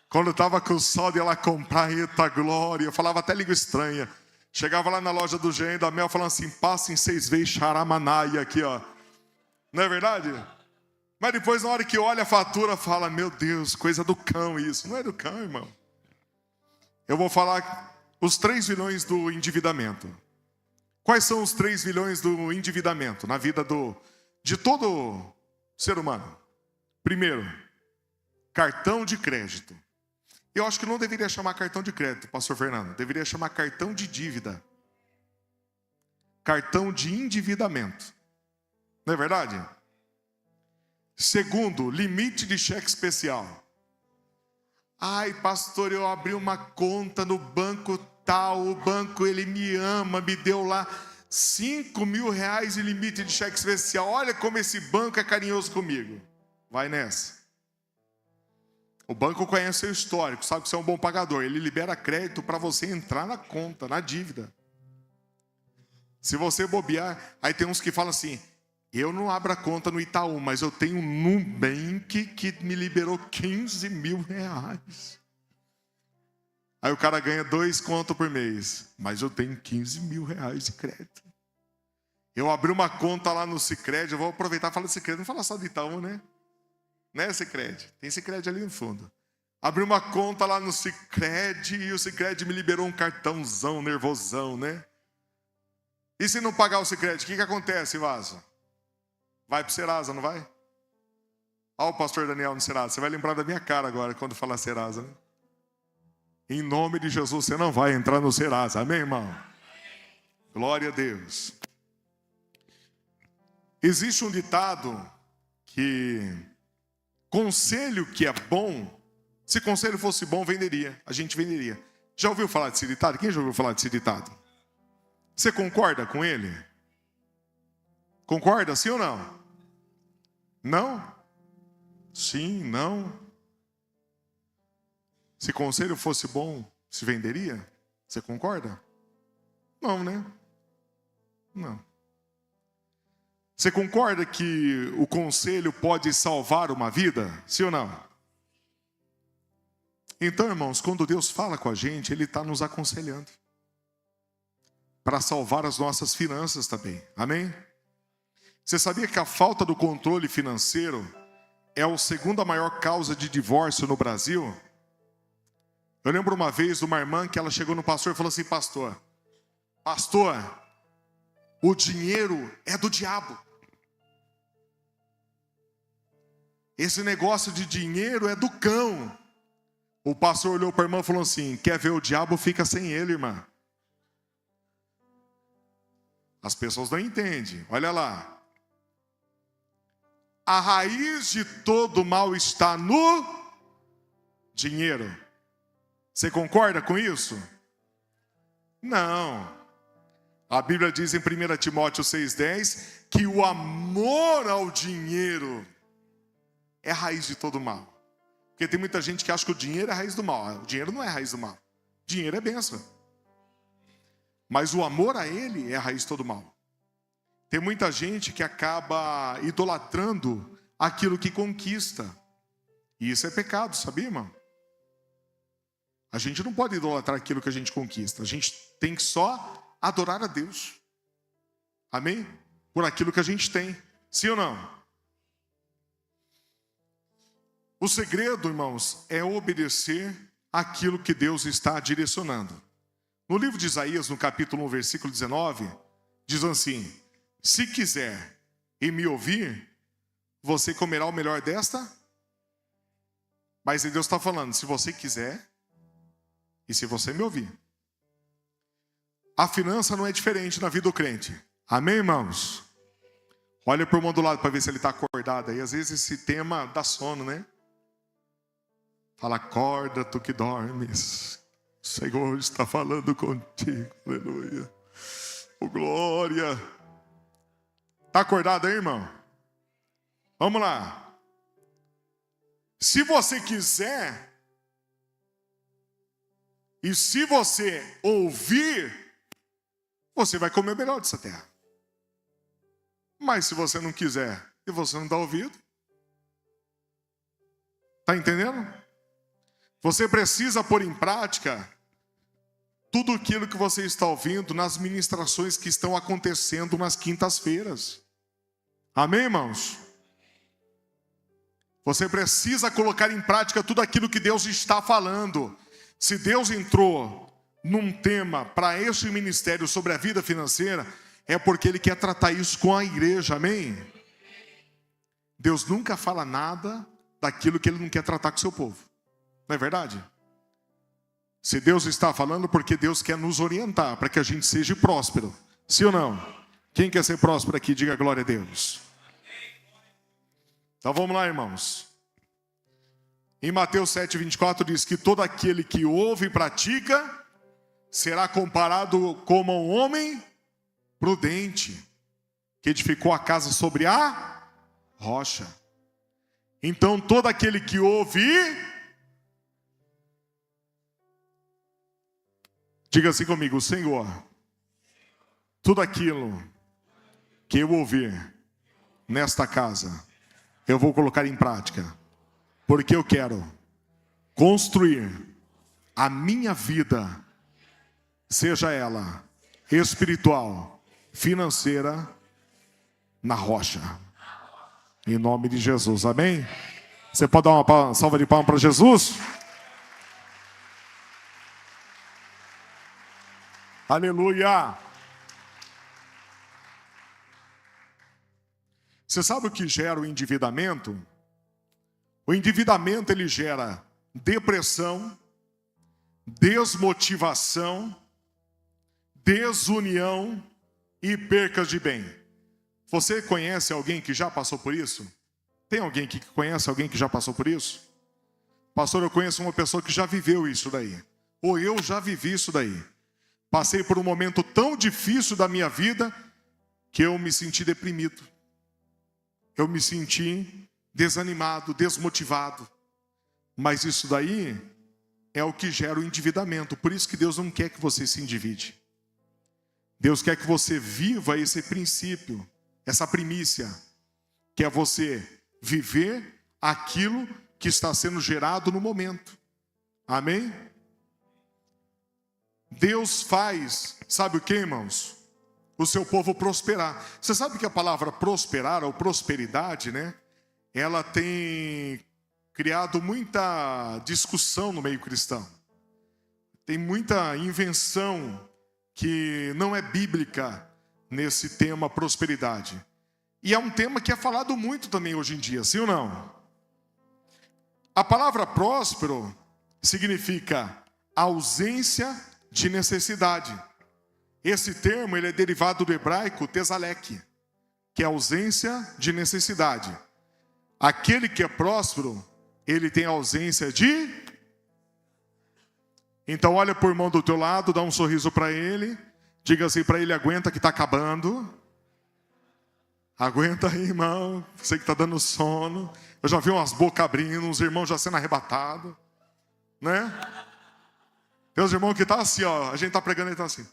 Quando estava com o saldo ia lá comprar, eita glória. Eu falava até língua estranha. Chegava lá na loja do Gênio da Mel falando assim: passa em 6 vezes Xaramanaia aqui, ó. Não é verdade? Mas depois, na hora que olha a fatura, fala: meu Deus, coisa do cão isso. Não é do cão, irmão. Eu vou falar os 3 vilões do endividamento. Quais são os 3 vilões do endividamento na vida de todo ser humano? Primeiro, cartão de crédito. Eu acho que não deveria chamar cartão de crédito, pastor Fernando. Deveria chamar cartão de dívida. Cartão de endividamento. Não é verdade? Segundo, limite de cheque especial. Ai, pastor, eu abri uma conta no banco tal. O banco, ele me ama, me deu lá R$5.000 de limite de cheque especial. Olha como esse banco é carinhoso comigo. Vai nessa. O banco conhece o seu histórico, sabe que você é um bom pagador. Ele libera crédito para você entrar na conta, na dívida. Se você bobear, aí tem uns que falam assim: eu não abro a conta no Itaú, mas eu tenho um Nubank que me liberou R$15.000. Aí o cara ganha 2 contos por mês, mas eu tenho R$15.000 de crédito. Eu abri uma conta lá no Sicredi, eu vou aproveitar e falar de Sicredi, não falar só de Itaú, né? Né, Sicredi? Tem Sicredi ali no fundo. Abri uma conta lá no Sicredi e o Sicredi me liberou um cartãozão nervosão, né? E se não pagar o Sicredi, o que acontece, Vaso? Vai pro Serasa, não vai? Olha o pastor Daniel no Serasa. Você vai lembrar da minha cara agora quando falar Serasa, né? Em nome de Jesus, você não vai entrar no Serasa, amém, irmão? Glória a Deus. Existe um ditado que conselho que é bom, se conselho fosse bom, venderia. A gente venderia. Já ouviu falar desse ditado? Quem já ouviu falar desse ditado? Você concorda com ele? Concorda, sim ou não? Não? Sim, não? Se conselho fosse bom, se venderia? Você concorda? Não, né? Não. Você concorda que o conselho pode salvar uma vida? Sim ou não? Então, irmãos, quando Deus fala com a gente, Ele está nos aconselhando para salvar as nossas finanças também. Amém? Você sabia que a falta do controle financeiro é a segunda maior causa de divórcio no Brasil? Eu lembro uma vez de uma irmã que ela chegou no pastor e falou assim: pastor, o dinheiro é do diabo. Esse negócio de dinheiro é do cão. O pastor olhou para a irmã e falou assim: quer ver o diabo, fica sem ele, irmã. As pessoas não entendem. Olha lá. A raiz de todo mal está no dinheiro. Você concorda com isso? Não. A Bíblia diz em 1 Timóteo 6,10 que o amor ao dinheiro é a raiz de todo mal. Porque tem muita gente que acha que o dinheiro é a raiz do mal. O dinheiro não é a raiz do mal. Dinheiro é bênção. Mas o amor a Ele é a raiz de todo mal. Tem muita gente que acaba idolatrando aquilo que conquista. E isso é pecado, sabia, irmão? A gente não pode idolatrar aquilo que a gente conquista. A gente tem que só adorar a Deus. Amém? Por aquilo que a gente tem. Sim ou não? O segredo, irmãos, é obedecer aquilo que Deus está direcionando. No livro de Isaías, no capítulo 1, versículo 19, diz assim: se quiser e me ouvir, você comerá o melhor desta. Mas Deus está falando, se você quiser e se você me ouvir. A finança não é diferente na vida do crente. Amém, irmãos? Olha para o irmão do lado para ver se ele está acordado aí. Às vezes esse tema dá sono, né? Fala, acorda tu que dormes. O Senhor está falando contigo. Aleluia. Oh, glória. Está acordado aí, irmão? Vamos lá. Se você quiser e se você ouvir, você vai comer melhor dessa terra. Mas se você não quiser e você não dá ouvido, está entendendo? Você precisa pôr em prática tudo aquilo que você está ouvindo nas ministrações que estão acontecendo nas quintas-feiras. Amém, irmãos? Você precisa colocar em prática tudo aquilo que Deus está falando. Se Deus entrou num tema para este ministério sobre a vida financeira, é porque Ele quer tratar isso com a igreja, amém? Deus nunca fala nada daquilo que Ele não quer tratar com o seu povo. Não é verdade? Se Deus está falando, porque Deus quer nos orientar para que a gente seja próspero. Sim ou não? Quem quer ser próspero aqui, diga glória a Deus. Então vamos lá, irmãos. Em Mateus 7,24 diz que todo aquele que ouve e pratica será comparado como um homem prudente, que edificou a casa sobre a rocha. Então todo aquele que ouve, diga assim comigo, Senhor, tudo aquilo que eu ouvir nesta casa, eu vou colocar em prática, porque eu quero construir a minha vida, seja ela espiritual, financeira, na rocha. Em nome de Jesus, amém? Você pode dar uma salva de palmas para Jesus? Aleluia! Você sabe o que gera o endividamento? O endividamento ele gera depressão, desmotivação, desunião e percas de bem. Você conhece alguém que já passou por isso? Tem alguém que conhece alguém que já passou por isso? Pastor, eu conheço uma pessoa que já viveu isso daí. Ou eu já vivi isso daí. Passei por um momento tão difícil da minha vida que eu me senti deprimido. Eu me senti desanimado, desmotivado. Mas isso daí é o que gera o endividamento. Por isso que Deus não quer que você se endivide. Deus quer que você viva esse princípio, essa primícia, que é você viver aquilo que está sendo gerado no momento. Amém? Deus faz, sabe o que, irmãos? O seu povo prosperar. Você sabe que a palavra prosperar ou prosperidade, né? Ela tem criado muita discussão no meio cristão. Tem muita invenção que não é bíblica nesse tema prosperidade. E é um tema que é falado muito também hoje em dia, sim ou não? A palavra próspero significa ausência de necessidade. Esse termo ele é derivado do hebraico tesalek, que é ausência de necessidade. Aquele que é próspero, ele tem ausência de... Então olha para o irmão do teu lado, dá um sorriso para ele, diga assim para ele, aguenta que está acabando. Aguenta aí, irmão, você que está dando sono. Eu já vi umas bocas abrindo, uns irmãos já sendo arrebatados, né? Tem uns irmãos que estão assim, ó, a gente está pregando e está assim.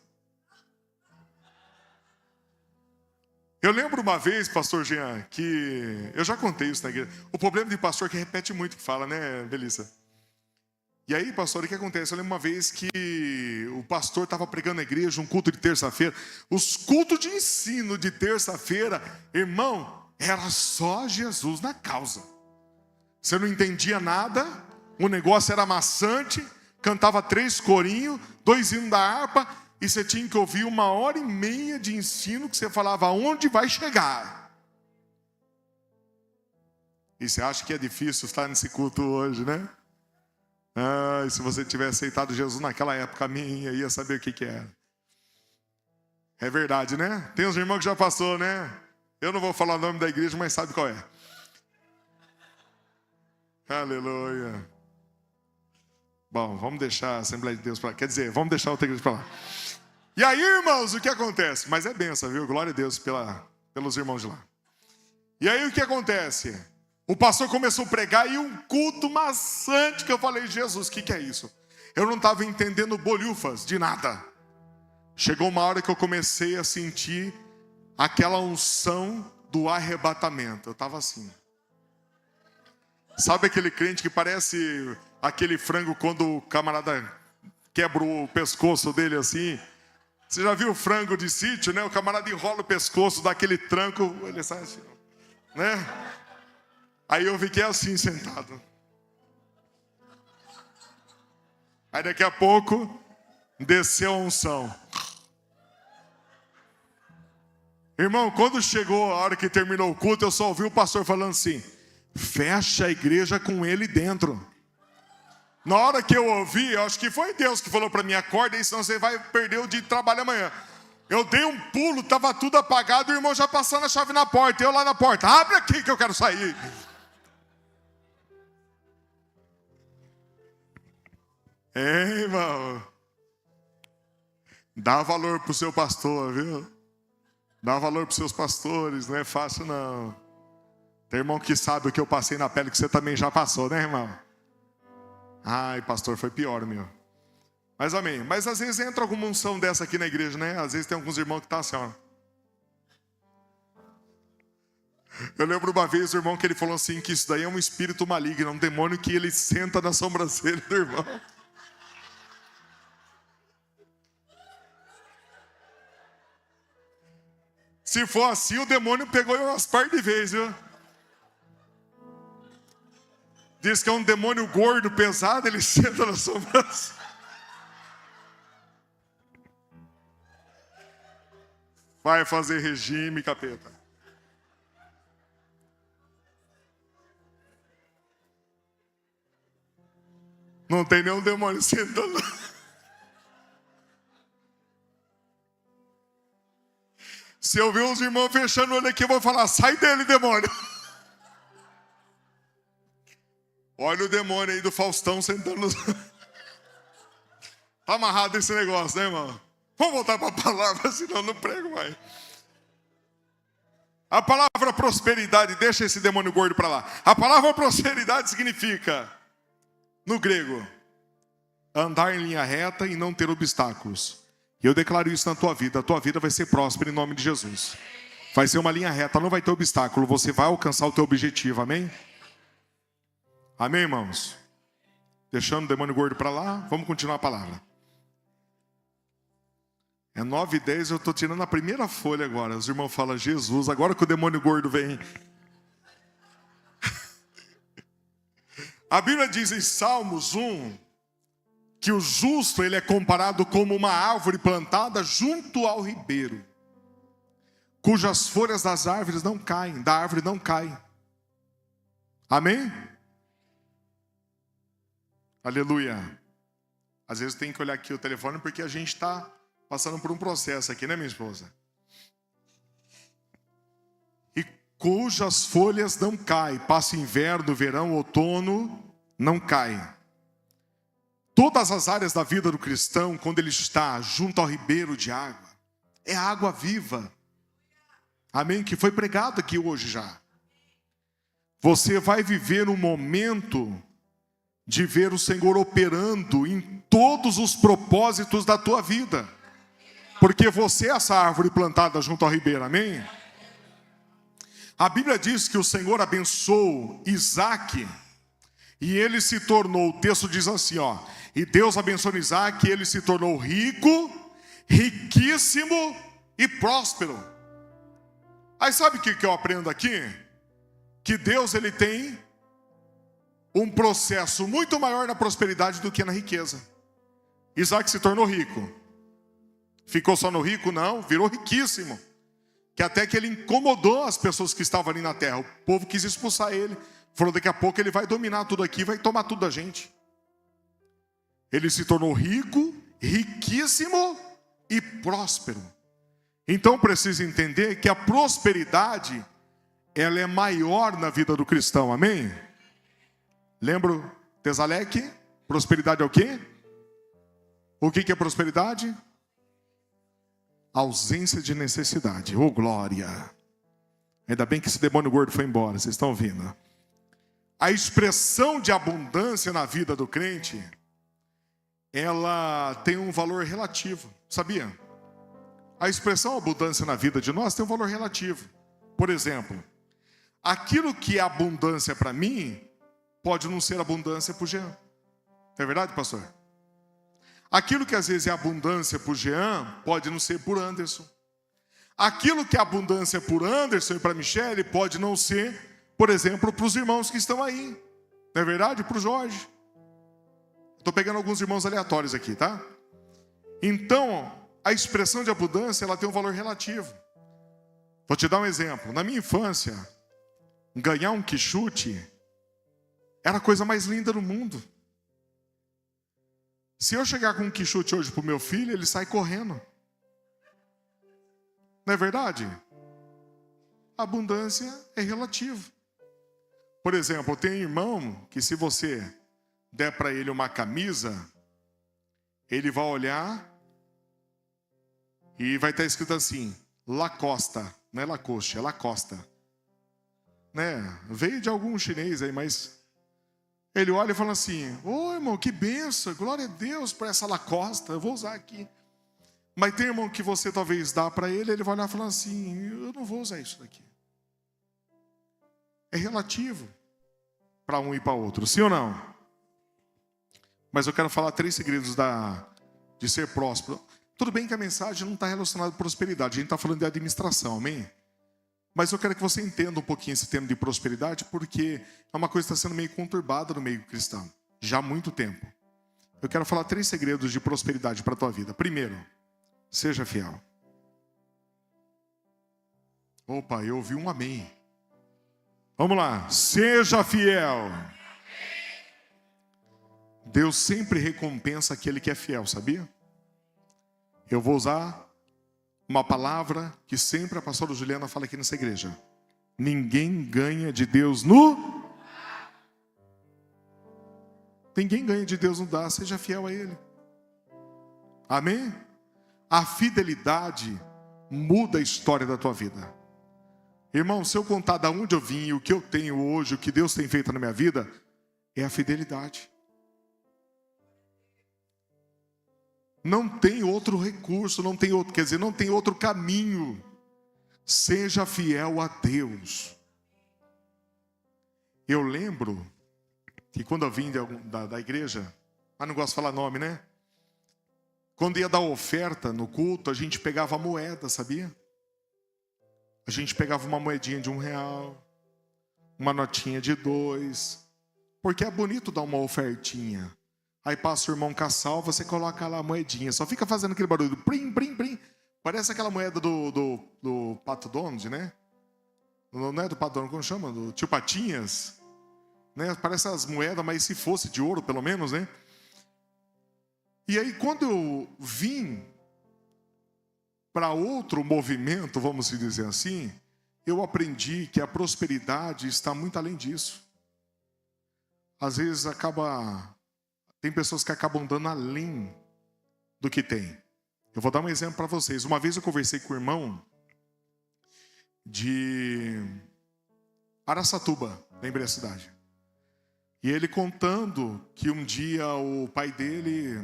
Eu lembro uma vez, pastor Jean, que eu já contei isso na igreja. O problema de pastor é que repete muito o que fala, né, Belissa? E aí, pastor, o que acontece? Eu lembro uma vez que o pastor estava pregando na igreja, um culto de terça-feira. Os cultos de ensino de terça-feira, irmão, era só Jesus na causa. Você não entendia nada, o negócio era maçante, cantava 3 corinhos, 2 hinos da harpa, e você tinha que ouvir 1h30 de ensino que você falava aonde vai chegar. E você acha que é difícil estar nesse culto hoje, né? E se você tivesse aceitado Jesus naquela época minha, ia saber o que era. É verdade, né? Tem uns irmãos que já passou, né? Eu não vou falar o nome da igreja, mas sabe qual é. Aleluia. Bom, vamos deixar a Assembleia de Deus para lá. Quer dizer, vamos deixar outra igreja para lá. E aí, irmãos, o que acontece? Mas é bênção, viu? Glória a Deus pelos irmãos de lá. E aí o que acontece? O pastor começou a pregar e um culto maçante que eu falei, Jesus, o que é isso? Eu não estava entendendo bolhufas de nada. Chegou uma hora que eu comecei a sentir aquela unção do arrebatamento. Eu estava assim. Sabe aquele crente que parece aquele frango quando o camarada quebra o pescoço dele assim? Você já viu o frango de sítio, né? O camarada enrola o pescoço, dá aquele tranco, ele sai assim, né? Aí eu fiquei assim, sentado. Aí daqui a pouco, desceu a unção. Irmão, quando chegou a hora que terminou o culto, eu só ouvi o pastor falando assim, fecha a igreja com ele dentro. Na hora que eu ouvi, eu acho que foi Deus que falou para mim, acorda aí, senão você vai perder o dia de trabalho amanhã. Eu dei um pulo, estava tudo apagado, o irmão já passando a chave na porta, eu lá na porta, abre aqui que eu quero sair. Ei, irmão, dá valor para o seu pastor, viu? Dá valor para os seus pastores, não é fácil não. Tem irmão que sabe o que eu passei na pele, que você também já passou, né, irmão? Ai, pastor, foi pior, meu. Mas amém. Mas às vezes entra alguma unção dessa aqui na igreja, né? Às vezes tem alguns irmãos que estão assim, ó. Eu lembro uma vez o irmão que ele falou assim, que isso daí é um espírito maligno, um demônio que ele senta na sobrancelha do irmão. Se for assim, o demônio pegou eu umas par de vezes, viu? Diz que é um demônio gordo, pesado, ele senta na sobrancelha. Vai fazer regime, capeta. Não tem nenhum demônio sentando. Se eu ver uns irmãos fechando o olho aqui, eu vou falar, sai dele, demônio. Olha o demônio aí do Faustão sentando. Tá amarrado esse negócio, né, irmão? Vamos voltar para a palavra, senão eu não prego mais. A palavra prosperidade, deixa esse demônio gordo para lá. A palavra prosperidade significa, no grego, andar em linha reta e não ter obstáculos. E eu declaro isso na tua vida. A tua vida vai ser próspera em nome de Jesus. Vai ser uma linha reta, não vai ter obstáculo. Você vai alcançar o teu objetivo, amém? Amém, irmãos? Deixando o demônio gordo para lá, vamos continuar a palavra. É 9h10, eu estou tirando a primeira folha agora. Os irmãos falam, Jesus, agora que o demônio gordo vem. A Bíblia diz em Salmos 1, que o justo ele é comparado como uma árvore plantada junto ao ribeiro, cujas folhas da árvore não caem. Amém? Aleluia. Às vezes tem que olhar aqui o telefone porque a gente está passando por um processo aqui, né, minha esposa? E cujas folhas não caem, passa inverno, verão, outono, não caem. Todas as áreas da vida do cristão, quando ele está junto ao ribeiro de água, é água viva. Amém? Que foi pregado aqui hoje já. Você vai viver um momento de ver o Senhor operando em todos os propósitos da tua vida. Porque você é essa árvore plantada junto ao ribeiro, amém? A Bíblia diz que o Senhor abençoou Isaac e ele se tornou, o texto diz assim, ó, e Deus abençoou Isaac e ele se tornou rico, riquíssimo e próspero. Aí sabe o que eu aprendo aqui? Que Deus, ele tem um processo muito maior na prosperidade do que na riqueza. Isaac se tornou rico. Ficou só no rico? Não, virou riquíssimo. Que até que ele incomodou as pessoas que estavam ali na terra. O povo quis expulsar ele. Falou, daqui a pouco ele vai dominar tudo aqui, vai tomar tudo da gente. Ele se tornou rico, riquíssimo e próspero. Então precisa entender que a prosperidade, ela é maior na vida do cristão, amém? Lembra Tesaleque? Prosperidade é o quê? O que é prosperidade? Ausência de necessidade. Oh, glória! Ainda bem que esse demônio gordo foi embora, vocês estão ouvindo? A expressão de abundância na vida do crente, ela tem um valor relativo, sabia? A expressão abundância na vida de nós tem um valor relativo. Por exemplo, aquilo que é abundância para mim, pode não ser abundância para o Jean. É verdade, pastor? Aquilo que às vezes é abundância para o Jean, pode não ser por Anderson. Aquilo que é abundância por Anderson e para Michele, pode não ser, por exemplo, para os irmãos que estão aí. Não é verdade? Para o Jorge. Estou pegando alguns irmãos aleatórios aqui, tá? Então, a expressão de abundância, ela tem um valor relativo. Vou te dar um exemplo. Na minha infância, ganhar um quichute era a coisa mais linda do mundo. Se eu chegar com um quichute hoje para o meu filho, ele sai correndo. Não é verdade? A abundância é relativa. Por exemplo, tem irmão que se você der para ele uma camisa, ele vai olhar e vai estar escrito assim, Lacoste, não é Lacoste, é Lacoste. Né? Veio de algum chinês aí, mas ele olha e fala assim, ô irmão, que benção, glória a Deus por essa Lacoste, eu vou usar aqui. Mas tem irmão que você talvez dá para ele, ele vai olhar e falar assim, eu não vou usar isso daqui. É relativo para um e para outro, sim ou não? Mas eu quero falar 3 segredos de ser próspero. Tudo bem que a mensagem não está relacionada com prosperidade, a gente está falando de administração, amém? Mas eu quero que você entenda um pouquinho esse tema de prosperidade, porque é uma coisa que está sendo meio conturbada no meio cristão, já há muito tempo. Eu quero falar 3 segredos de prosperidade para a tua vida. Primeiro, seja fiel. Opa, eu ouvi um amém. Vamos lá, seja fiel. Deus sempre recompensa aquele que é fiel, sabia? Eu vou usar uma palavra que sempre a pastora Juliana fala aqui nessa igreja. Ninguém ganha de Deus no... Ninguém ganha de Deus no dar, seja fiel a Ele. Amém? A fidelidade muda a história da tua vida. Irmão, se eu contar de onde eu vim, o que eu tenho hoje, o que Deus tem feito na minha vida, é a fidelidade. Não tem outro recurso, não tem outro, quer dizer, não tem outro caminho. Seja fiel a Deus. Eu lembro que quando eu vim da igreja, não gosto de falar nome, né? Quando ia dar oferta no culto, a gente pegava a moeda, sabia? A gente pegava uma moedinha de R$1, uma notinha de 2, porque é bonito dar uma ofertinha. Aí passa o irmão com a salva, você coloca lá a moedinha. Só fica fazendo aquele barulho do prim, prim, prim. Parece aquela moeda do Pato Donald, né? Não é do Pato Donald, como chama? Do Tio Patinhas. Né? Parece as moedas, mas se fosse de ouro, pelo menos, né? E aí, quando eu vim para outro movimento, vamos dizer assim, eu aprendi que a prosperidade está muito além disso. Às vezes tem pessoas que acabam dando além do que tem. Eu vou dar um exemplo para vocês. Uma vez eu conversei com o irmão de Araçatuba, lembrei a cidade. E ele contando que um dia o pai dele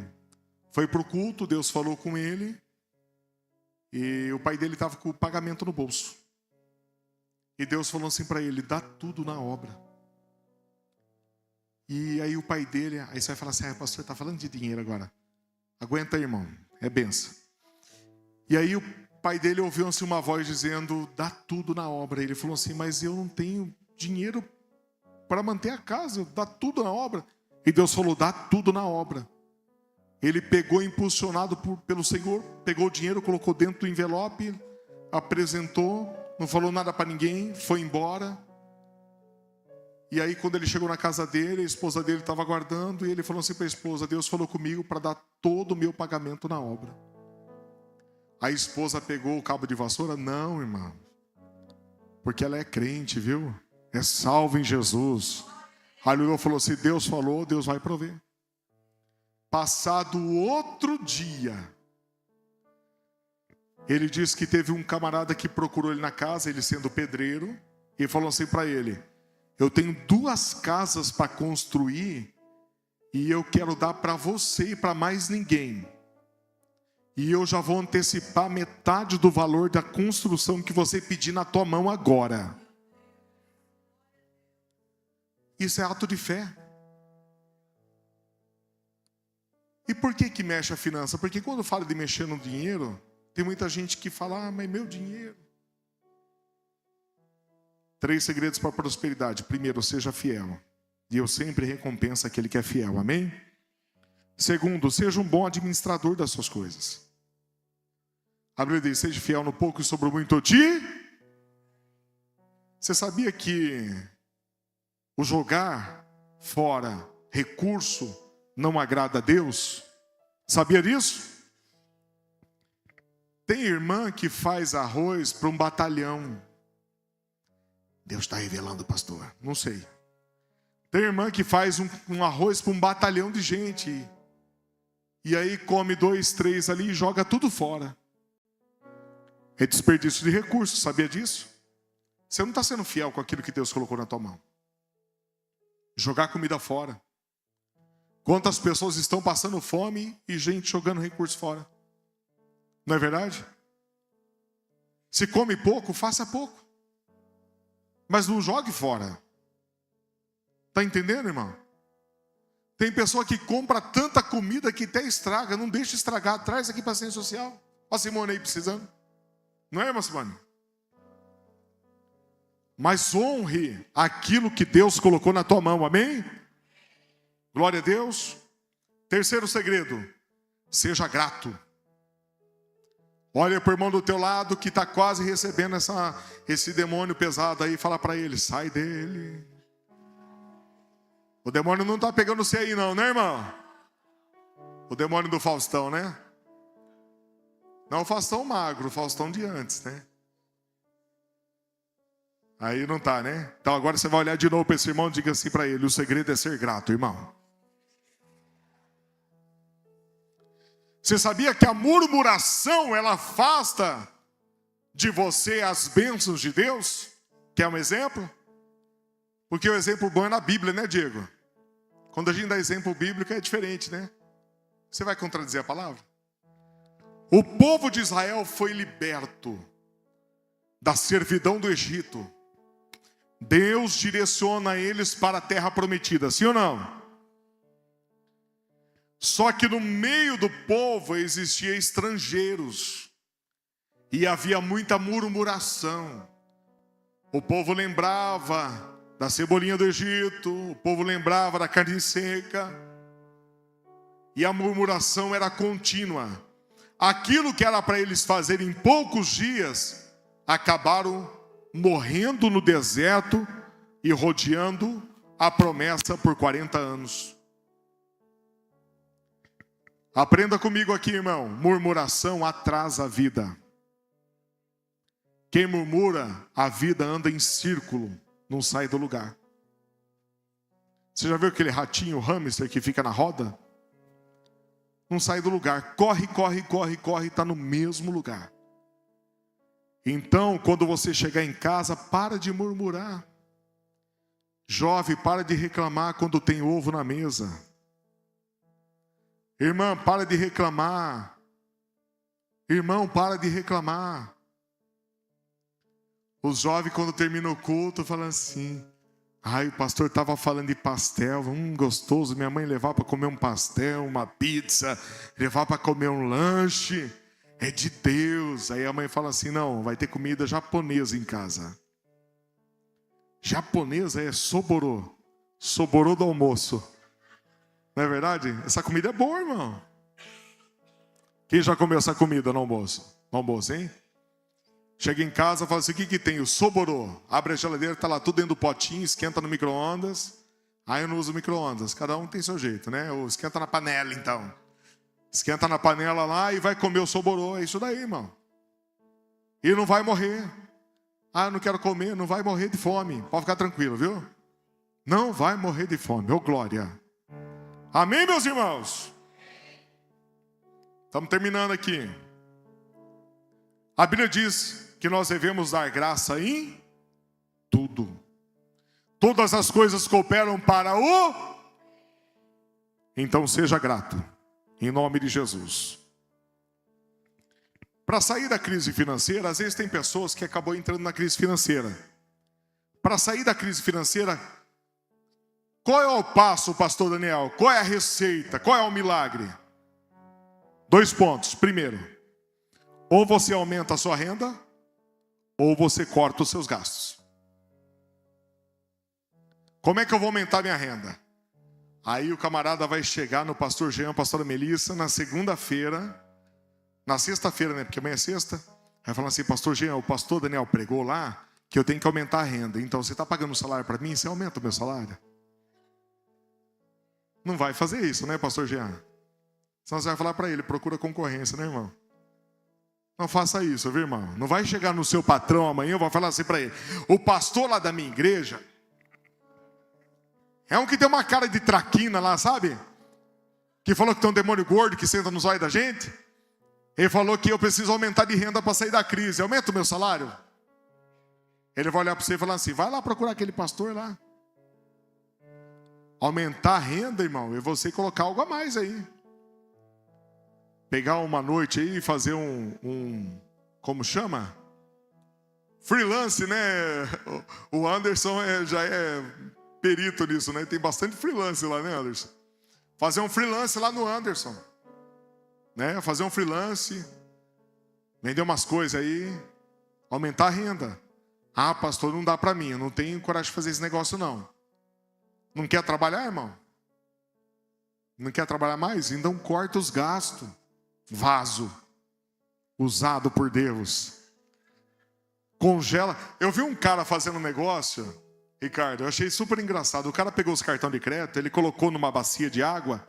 foi para o culto, Deus falou com ele, e o pai dele estava com o pagamento no bolso. E Deus falou assim para ele: dá tudo na obra. E aí o pai dele, aí você vai falar assim: pastor, está falando de dinheiro agora. Aguenta aí, irmão, é benção. E aí o pai dele ouviu assim uma voz dizendo: dá tudo na obra. Ele falou assim: mas eu não tenho dinheiro para manter a casa, dá tudo na obra. E Deus falou: dá tudo na obra. Ele pegou, impulsionado pelo Senhor, pegou o dinheiro, colocou dentro do envelope, apresentou, não falou nada para ninguém, foi embora. E aí quando ele chegou na casa dele, a esposa dele estava aguardando, e ele falou assim para a esposa: Deus falou comigo para dar todo o meu pagamento na obra. A esposa pegou o cabo de vassoura: não, irmã, porque ela é crente, viu? É salva em Jesus. Aleluia. Falou: se Deus falou, Deus vai prover. Passado outro dia, ele disse que teve um camarada que procurou ele na casa, ele sendo pedreiro, e falou assim para ele: eu tenho 2 casas para construir, e eu quero dar para você e para mais ninguém. E eu já vou antecipar metade do valor da construção que você pedir na tua mão agora. Isso é ato de fé. E por que mexe a finança? Porque quando fala de mexer no dinheiro, tem muita gente que fala: mas meu dinheiro. 3 segredos para a prosperidade. Primeiro, seja fiel. E eu sempre recompenso aquele que é fiel. Amém? Segundo, seja um bom administrador das suas coisas. A Bíblia diz: seja fiel no pouco e sobre o muito ti. Você sabia que o jogar fora recurso não agrada a Deus? Sabia disso? Tem irmã que faz arroz para um batalhão. Deus está revelando, pastor. Não sei. Tem irmã que faz um arroz para um batalhão de gente. E aí come 2, 3 ali e joga tudo fora. É desperdício de recursos, sabia disso? Você não está sendo fiel com aquilo que Deus colocou na tua mão. Jogar comida fora. Quantas pessoas estão passando fome e gente jogando recursos fora? Não é verdade? Se come pouco, faça pouco. Mas não jogue fora. Está entendendo, irmão? Tem pessoa que compra tanta comida que até estraga. Não deixa estragar. Traz aqui para a ciência social. Olha a Simone aí precisando. Não é, irmã Simone? Mas honre aquilo que Deus colocou na tua mão. Amém? Glória a Deus. Terceiro segredo: seja grato. Olha para o irmão do teu lado que está quase recebendo esse demônio pesado aí. Fala para ele: sai dele. O demônio não está pegando você aí não, né, irmão? O demônio do Faustão, né? Não o Faustão magro, o Faustão de antes, né? Aí não está, né? Então agora você vai olhar de novo para esse irmão e diga assim para ele: o segredo é ser grato, irmão. Você sabia que a murmuração, ela afasta de você as bênçãos de Deus? Quer um exemplo? Porque o exemplo bom é na Bíblia, né, Diego? Quando a gente dá exemplo bíblico é diferente, né? Você vai contradizer a palavra? O povo de Israel foi liberto da servidão do Egito. Deus direciona eles para a terra prometida, sim ou não? Só que no meio do povo existiam estrangeiros. E havia muita murmuração. O povo lembrava da cebolinha do Egito. O povo lembrava da carne seca. E a murmuração era contínua. Aquilo que era para eles fazerem em poucos dias, acabaram morrendo no deserto e rodeando a promessa por 40 anos. Aprenda comigo aqui, irmão. Murmuração atrasa a vida. Quem murmura, a vida anda em círculo, não sai do lugar. Você já viu aquele ratinho, hamster, que fica na roda? Não sai do lugar. Corre, corre, corre, corre, está no mesmo lugar. Então, quando você chegar em casa, para de murmurar. Jovem, para de reclamar quando tem ovo na mesa. Irmã, para de reclamar. Irmão, para de reclamar. Os jovens, quando termina o culto, falam assim: ai, o pastor estava falando de pastel, gostoso. Minha mãe levar para comer um pastel, uma pizza, levar para comer um lanche. É de Deus. Aí a mãe fala assim: não, vai ter comida japonesa em casa. Japonesa é soborô. Soborô do almoço. Não é verdade? Essa comida é boa, irmão. Quem já comeu essa comida no almoço? No almoço, hein? Chega em casa e fala assim: o que tem? O soborô. Abre a geladeira, está lá tudo dentro do potinho, esquenta no micro-ondas. Aí eu não uso micro-ondas, cada um tem seu jeito, né? Ou esquenta na panela, então. Esquenta na panela lá e vai comer o soborô. É isso daí, irmão. E não vai morrer. Ah, eu não quero comer, não vai morrer de fome. Pode ficar tranquilo, viu? Não vai morrer de fome. Ô, glória. Amém, meus irmãos? Estamos terminando aqui. A Bíblia diz que nós devemos dar graça em tudo. Todas as coisas cooperam para o... Então seja grato, em nome de Jesus. Para sair da crise financeira, às vezes tem pessoas que acabam entrando na crise financeira. Para sair da crise financeira, qual é o passo, pastor Daniel? Qual é a receita? Qual é o milagre? 2 pontos. Primeiro, ou você aumenta a sua renda, ou você corta os seus gastos. Como é que eu vou aumentar minha renda? Aí o camarada vai chegar no pastor Jean, pastora Melissa, na segunda-feira, na sexta-feira, né? Porque amanhã é sexta. Vai falar assim: pastor Jean, o pastor Daniel pregou lá que eu tenho que aumentar a renda. Então você está pagando um salário para mim, você aumenta o meu salário? Não vai fazer isso, né, pastor Jean? Senão você vai falar para ele: procura concorrência, né, irmão? Não faça isso, viu, irmão? Não vai chegar no seu patrão amanhã, eu vou falar assim para ele: o pastor lá da minha igreja é um que tem uma cara de traquina lá, sabe? Que falou que tem um demônio gordo que senta nos olhos da gente. Ele falou que eu preciso aumentar de renda para sair da crise. Aumenta o meu salário? Ele vai olhar para você e falar assim: vai lá procurar aquele pastor lá. Aumentar a renda, irmão, é você colocar algo a mais aí. Pegar uma noite aí e fazer como chama? Freelance, né? O Anderson já é perito nisso, né? Tem bastante freelance lá, né, Anderson? Fazer um freelance lá no Anderson, né? Fazer um freelance, vender umas coisas aí, aumentar a renda. Ah, pastor, não dá para mim, eu não tenho coragem de fazer esse negócio, não. Não quer trabalhar, irmão? Não quer trabalhar mais? Então corta os gastos. Vaso usado por Deus. Congela. Eu vi um cara fazendo um negócio, Ricardo, eu achei super engraçado. O cara pegou os cartões de crédito, ele colocou numa bacia de água,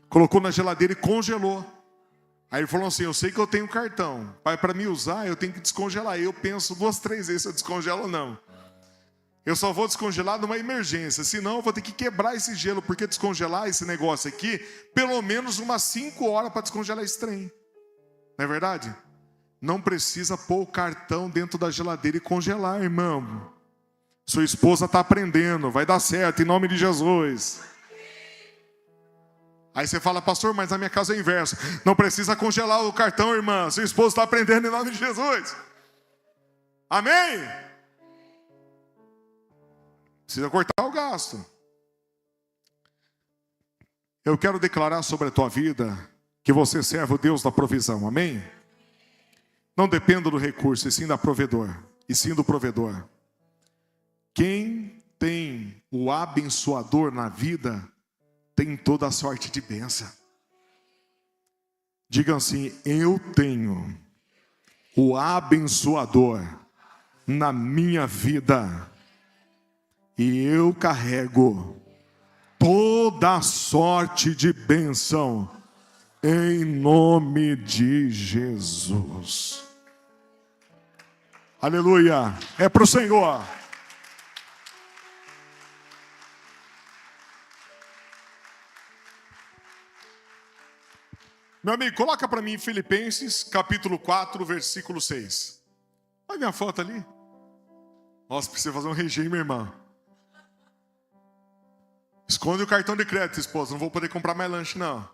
colocou na geladeira e congelou. Aí ele falou assim: eu sei que eu tenho cartão, para me usar eu tenho que descongelar. Eu penso 2, 3 vezes se eu descongelo ou não. Eu só vou descongelar numa emergência, senão eu vou ter que quebrar esse gelo, porque descongelar esse negócio aqui, pelo menos umas 5 horas para descongelar esse trem. Não é verdade? Não precisa pôr o cartão dentro da geladeira e congelar, irmão. Sua esposa está aprendendo, vai dar certo, em nome de Jesus. Aí você fala: pastor, mas na minha casa é o inverso. Não precisa congelar o cartão, irmã. Sua esposa está aprendendo, em nome de Jesus. Amém? Precisa cortar o gasto. Eu quero declarar sobre a tua vida que você serve o Deus da provisão, amém? Não dependa do recurso, e sim do provedor. Quem tem o abençoador na vida, tem toda a sorte de bênção. Diga assim: eu tenho o abençoador na minha vida. E eu carrego toda a sorte de bênção em nome de Jesus. Aleluia. É para o Senhor. Meu amigo, coloca para mim Filipenses capítulo 4, versículo 6. Olha minha foto ali. Nossa, precisa fazer um regime, irmão. Esconde o cartão de crédito, esposa. Não vou poder comprar mais lanche, não.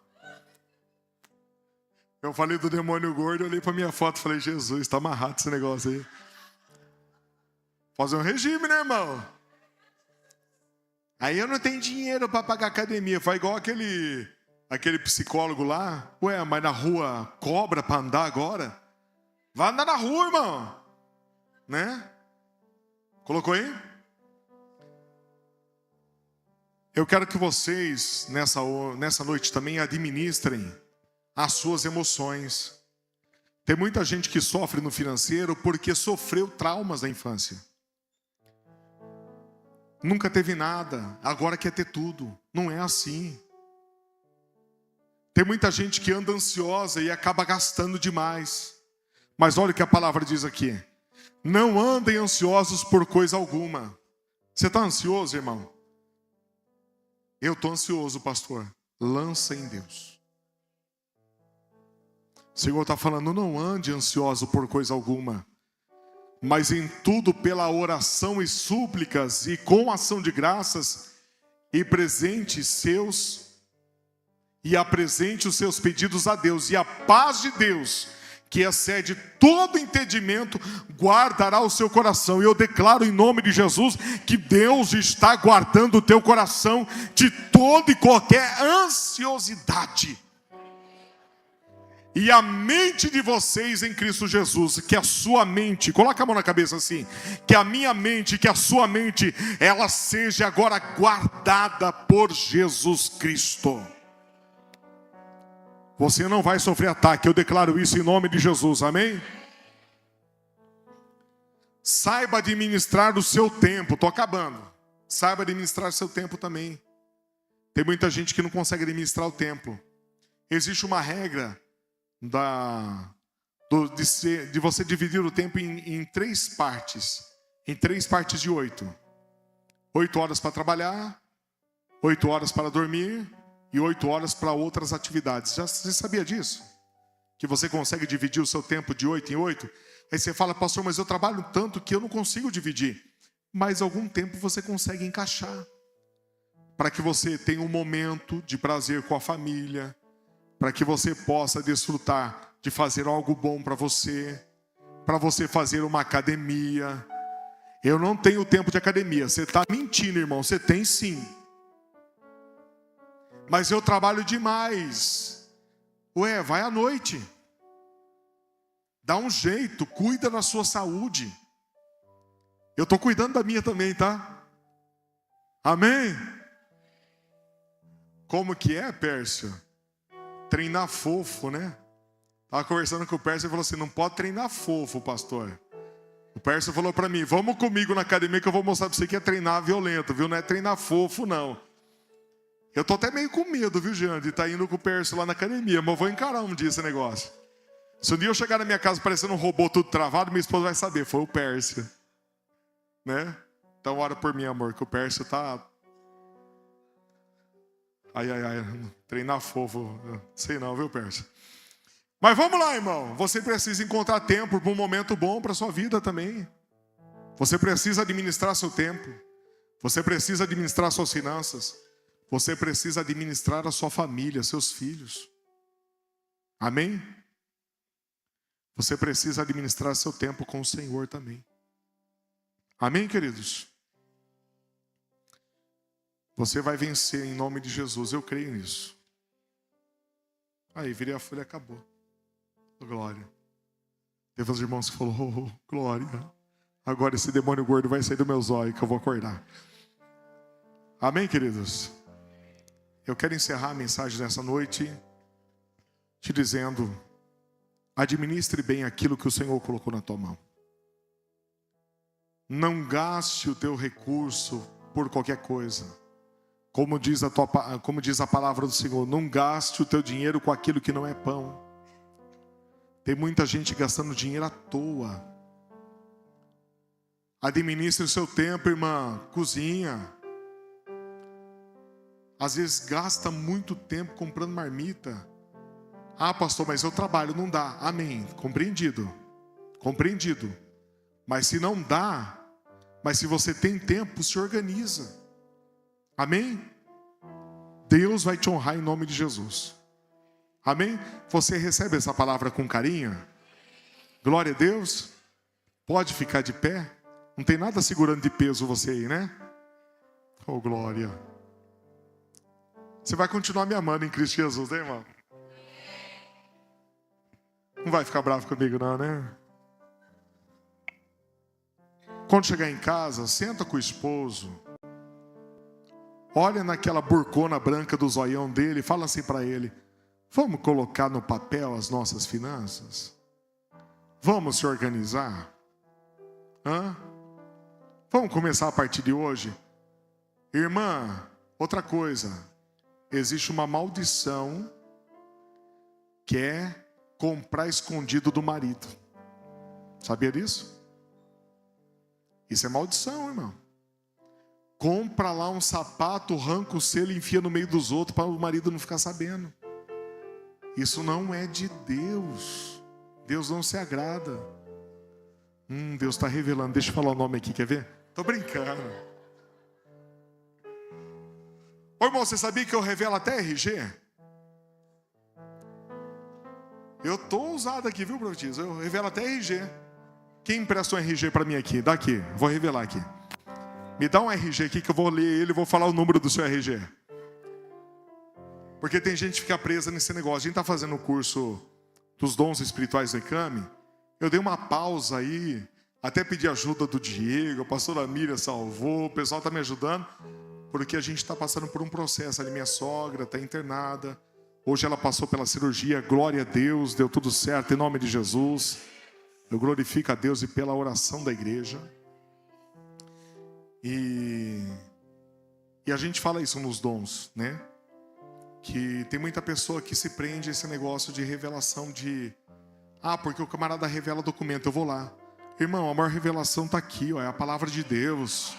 Eu falei do demônio gordo, eu olhei para minha foto e falei: Jesus, está amarrado esse negócio aí. Fazer um regime, né, irmão? Aí eu não tenho dinheiro para pagar academia. Faz igual aquele psicólogo lá. Ué, mas na rua cobra para andar agora? Vai andar na rua, irmão. Né? Colocou aí? Eu quero que vocês, nessa noite também, administrem as suas emoções. Tem muita gente que sofre no financeiro porque sofreu traumas da infância. Nunca teve nada, agora quer ter tudo. Não é assim. Tem muita gente que anda ansiosa e acaba gastando demais. Mas olha o que a palavra diz aqui. Não andem ansiosos por coisa alguma. Você está ansioso, irmão? Eu estou ansioso, pastor. Lança em Deus. O Senhor está falando, não ande ansioso por coisa alguma, mas em tudo pela oração e súplicas e com ação de graças e apresente os seus pedidos a Deus, e a paz de Deus, que excede todo entendimento, guardará o seu coração. E eu declaro em nome de Jesus que Deus está guardando o teu coração de toda e qualquer ansiosidade. E a mente de vocês em Cristo Jesus, que a sua mente, coloca a mão na cabeça assim, que a minha mente, que a sua mente, ela seja agora guardada por Jesus Cristo. Você não vai sofrer ataque, eu declaro isso em nome de Jesus, amém? Saiba administrar o seu tempo, estou acabando. Saiba administrar o seu tempo também. Tem muita gente que não consegue administrar o tempo. Existe uma regra de você dividir o tempo em 3 partes. Em 3 partes de 8. 8 horas para trabalhar, 8 horas para dormir e 8 horas para outras atividades. Você sabia disso? Que você consegue dividir o seu tempo de 8 em 8? Aí você fala, pastor, mas eu trabalho tanto que eu não consigo dividir. Mas algum tempo você consegue encaixar. Para que você tenha um momento de prazer com a família. Para que você possa desfrutar de fazer algo bom para você. Para você fazer uma academia. Eu não tenho tempo de academia. Você está mentindo, irmão. Você tem sim. Mas eu trabalho demais. Ué, vai à noite. Dá um jeito, cuida da sua saúde. Eu estou cuidando da minha também, tá? Amém? Como que é, Pércio? Treinar fofo, né? Estava conversando com o Pércio e falou assim, não pode treinar fofo, pastor. O Pércio falou para mim, vamos comigo na academia que eu vou mostrar para você que é treinar violento, viu? Não é treinar fofo, não. Eu tô até meio com medo, viu, Jean, de estar indo com o Pércio lá na academia, mas eu vou encarar um dia esse negócio. Se um dia eu chegar na minha casa parecendo um robô tudo travado, minha esposa vai saber, foi o Pércio. Né? Então ora por mim, amor, que o Pércio tá... Ai, treinar fofo, sei não, viu, Pércio? Mas vamos lá, irmão, você precisa encontrar tempo para um momento bom para a sua vida também. Você precisa administrar seu tempo. Você precisa administrar suas finanças. Você precisa administrar a sua família, seus filhos. Amém? Você precisa administrar seu tempo com o Senhor também. Amém, queridos? Você vai vencer em nome de Jesus, eu creio nisso. Aí, virei a folha e acabou. Glória. Teve uns irmãos que falaram, glória. Agora esse demônio gordo vai sair do meu zóio que eu vou acordar. Amém, queridos? Eu quero encerrar a mensagem dessa noite te dizendo, administre bem aquilo que o Senhor colocou na tua mão. Não gaste o teu recurso por qualquer coisa. Como diz a palavra do Senhor, não gaste o teu dinheiro com aquilo que não é pão. Tem muita gente gastando dinheiro à toa. Administre o seu tempo, irmã, cozinha. Às vezes gasta muito tempo comprando marmita. Ah, pastor, mas eu trabalho, não dá. Amém, compreendido. Compreendido. Mas se não dá, mas se você tem tempo, se organiza. Amém? Deus vai te honrar em nome de Jesus. Amém? Você recebe essa palavra com carinho? Glória a Deus. Pode ficar de pé? Não tem nada segurando de peso você aí, né? Oh, glória. Você vai continuar me amando em Cristo Jesus, né, irmão? Não vai ficar bravo comigo não, né? Quando chegar em casa, senta com o esposo. Olha naquela burcona branca do zoião dele e fala assim para ele: vamos colocar no papel as nossas finanças? Vamos se organizar? Vamos começar a partir de hoje? Irmã, outra coisa. Existe uma maldição que é comprar escondido do marido. Sabia disso? Isso é maldição, irmão. Compra lá um sapato, arranca o selo e enfia no meio dos outros para o marido não ficar sabendo. Isso não é de Deus. Deus não se agrada. Deus está revelando. Deixa eu falar o nome aqui, quer ver? Tô brincando. Ô irmão, você sabia que eu revelo até RG? Eu tô ousado aqui, viu, profetisa? Eu revelo até RG. Quem empresta um RG para mim aqui? Dá aqui, vou revelar aqui. Me dá um RG aqui que eu vou ler ele e vou falar o número do seu RG. Porque tem gente que fica presa nesse negócio. A gente está fazendo o curso dos dons espirituais do ECAMI. Eu dei uma pausa aí, até pedi ajuda do Diego, a pastora Miriam salvou, o pessoal está me ajudando, porque a gente está passando por um processo. Ali minha sogra está internada. Hoje ela passou pela cirurgia, glória a Deus, deu tudo certo, em nome de Jesus. Eu glorifico a Deus e pela oração da igreja. E a gente fala isso nos dons, né? Que tem muita pessoa que se prende a esse negócio de revelação de... porque o camarada revela documento, eu vou lá. Irmão, a maior revelação está aqui, ó, é a palavra de Deus.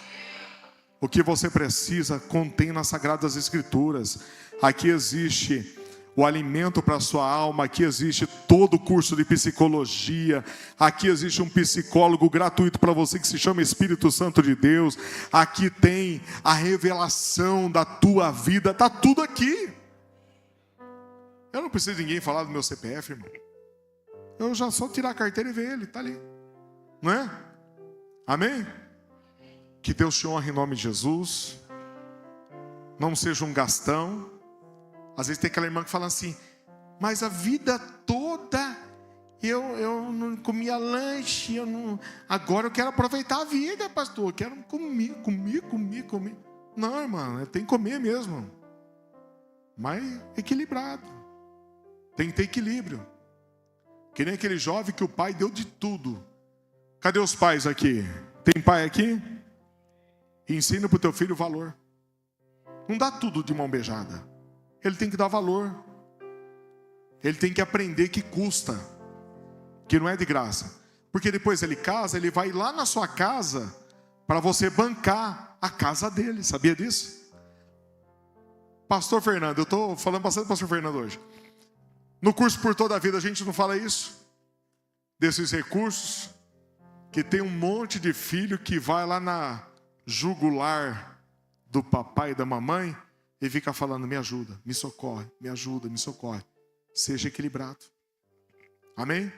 O que você precisa contém nas Sagradas Escrituras. Aqui existe o alimento para a sua alma, aqui existe todo o curso de psicologia, aqui existe um psicólogo gratuito para você que se chama Espírito Santo de Deus, aqui tem a revelação da tua vida, está tudo aqui. Eu não preciso de ninguém falar do meu CPF, irmão. Eu já só tirar a carteira e ver ele, está ali, não é? Amém? Que Deus te honre em nome de Jesus, não seja um gastão. Às vezes tem aquela irmã que fala assim: mas a vida toda eu não comia lanche, agora eu quero aproveitar a vida, pastor, eu quero comer. Não, irmã, tem que comer mesmo, mas equilibrado, tem que ter equilíbrio. Que nem aquele jovem que o pai deu de tudo. Cadê os pais aqui? Tem pai aqui? Ensina para o teu filho o valor. Não dá tudo de mão beijada. Ele tem que dar valor. Ele tem que aprender que custa, que não é de graça. Porque depois ele casa, ele vai lá na sua casa para você bancar a casa dele. Sabia disso? Pastor Fernando, eu estou falando bastante do pastor Fernando hoje. No curso Por Toda a Vida a gente não fala isso? Desses recursos, que tem um monte de filho que vai lá na jugular do papai e da mamãe e fica falando: me ajuda, me socorre, me ajuda, me socorre. Seja equilibrado. Amém?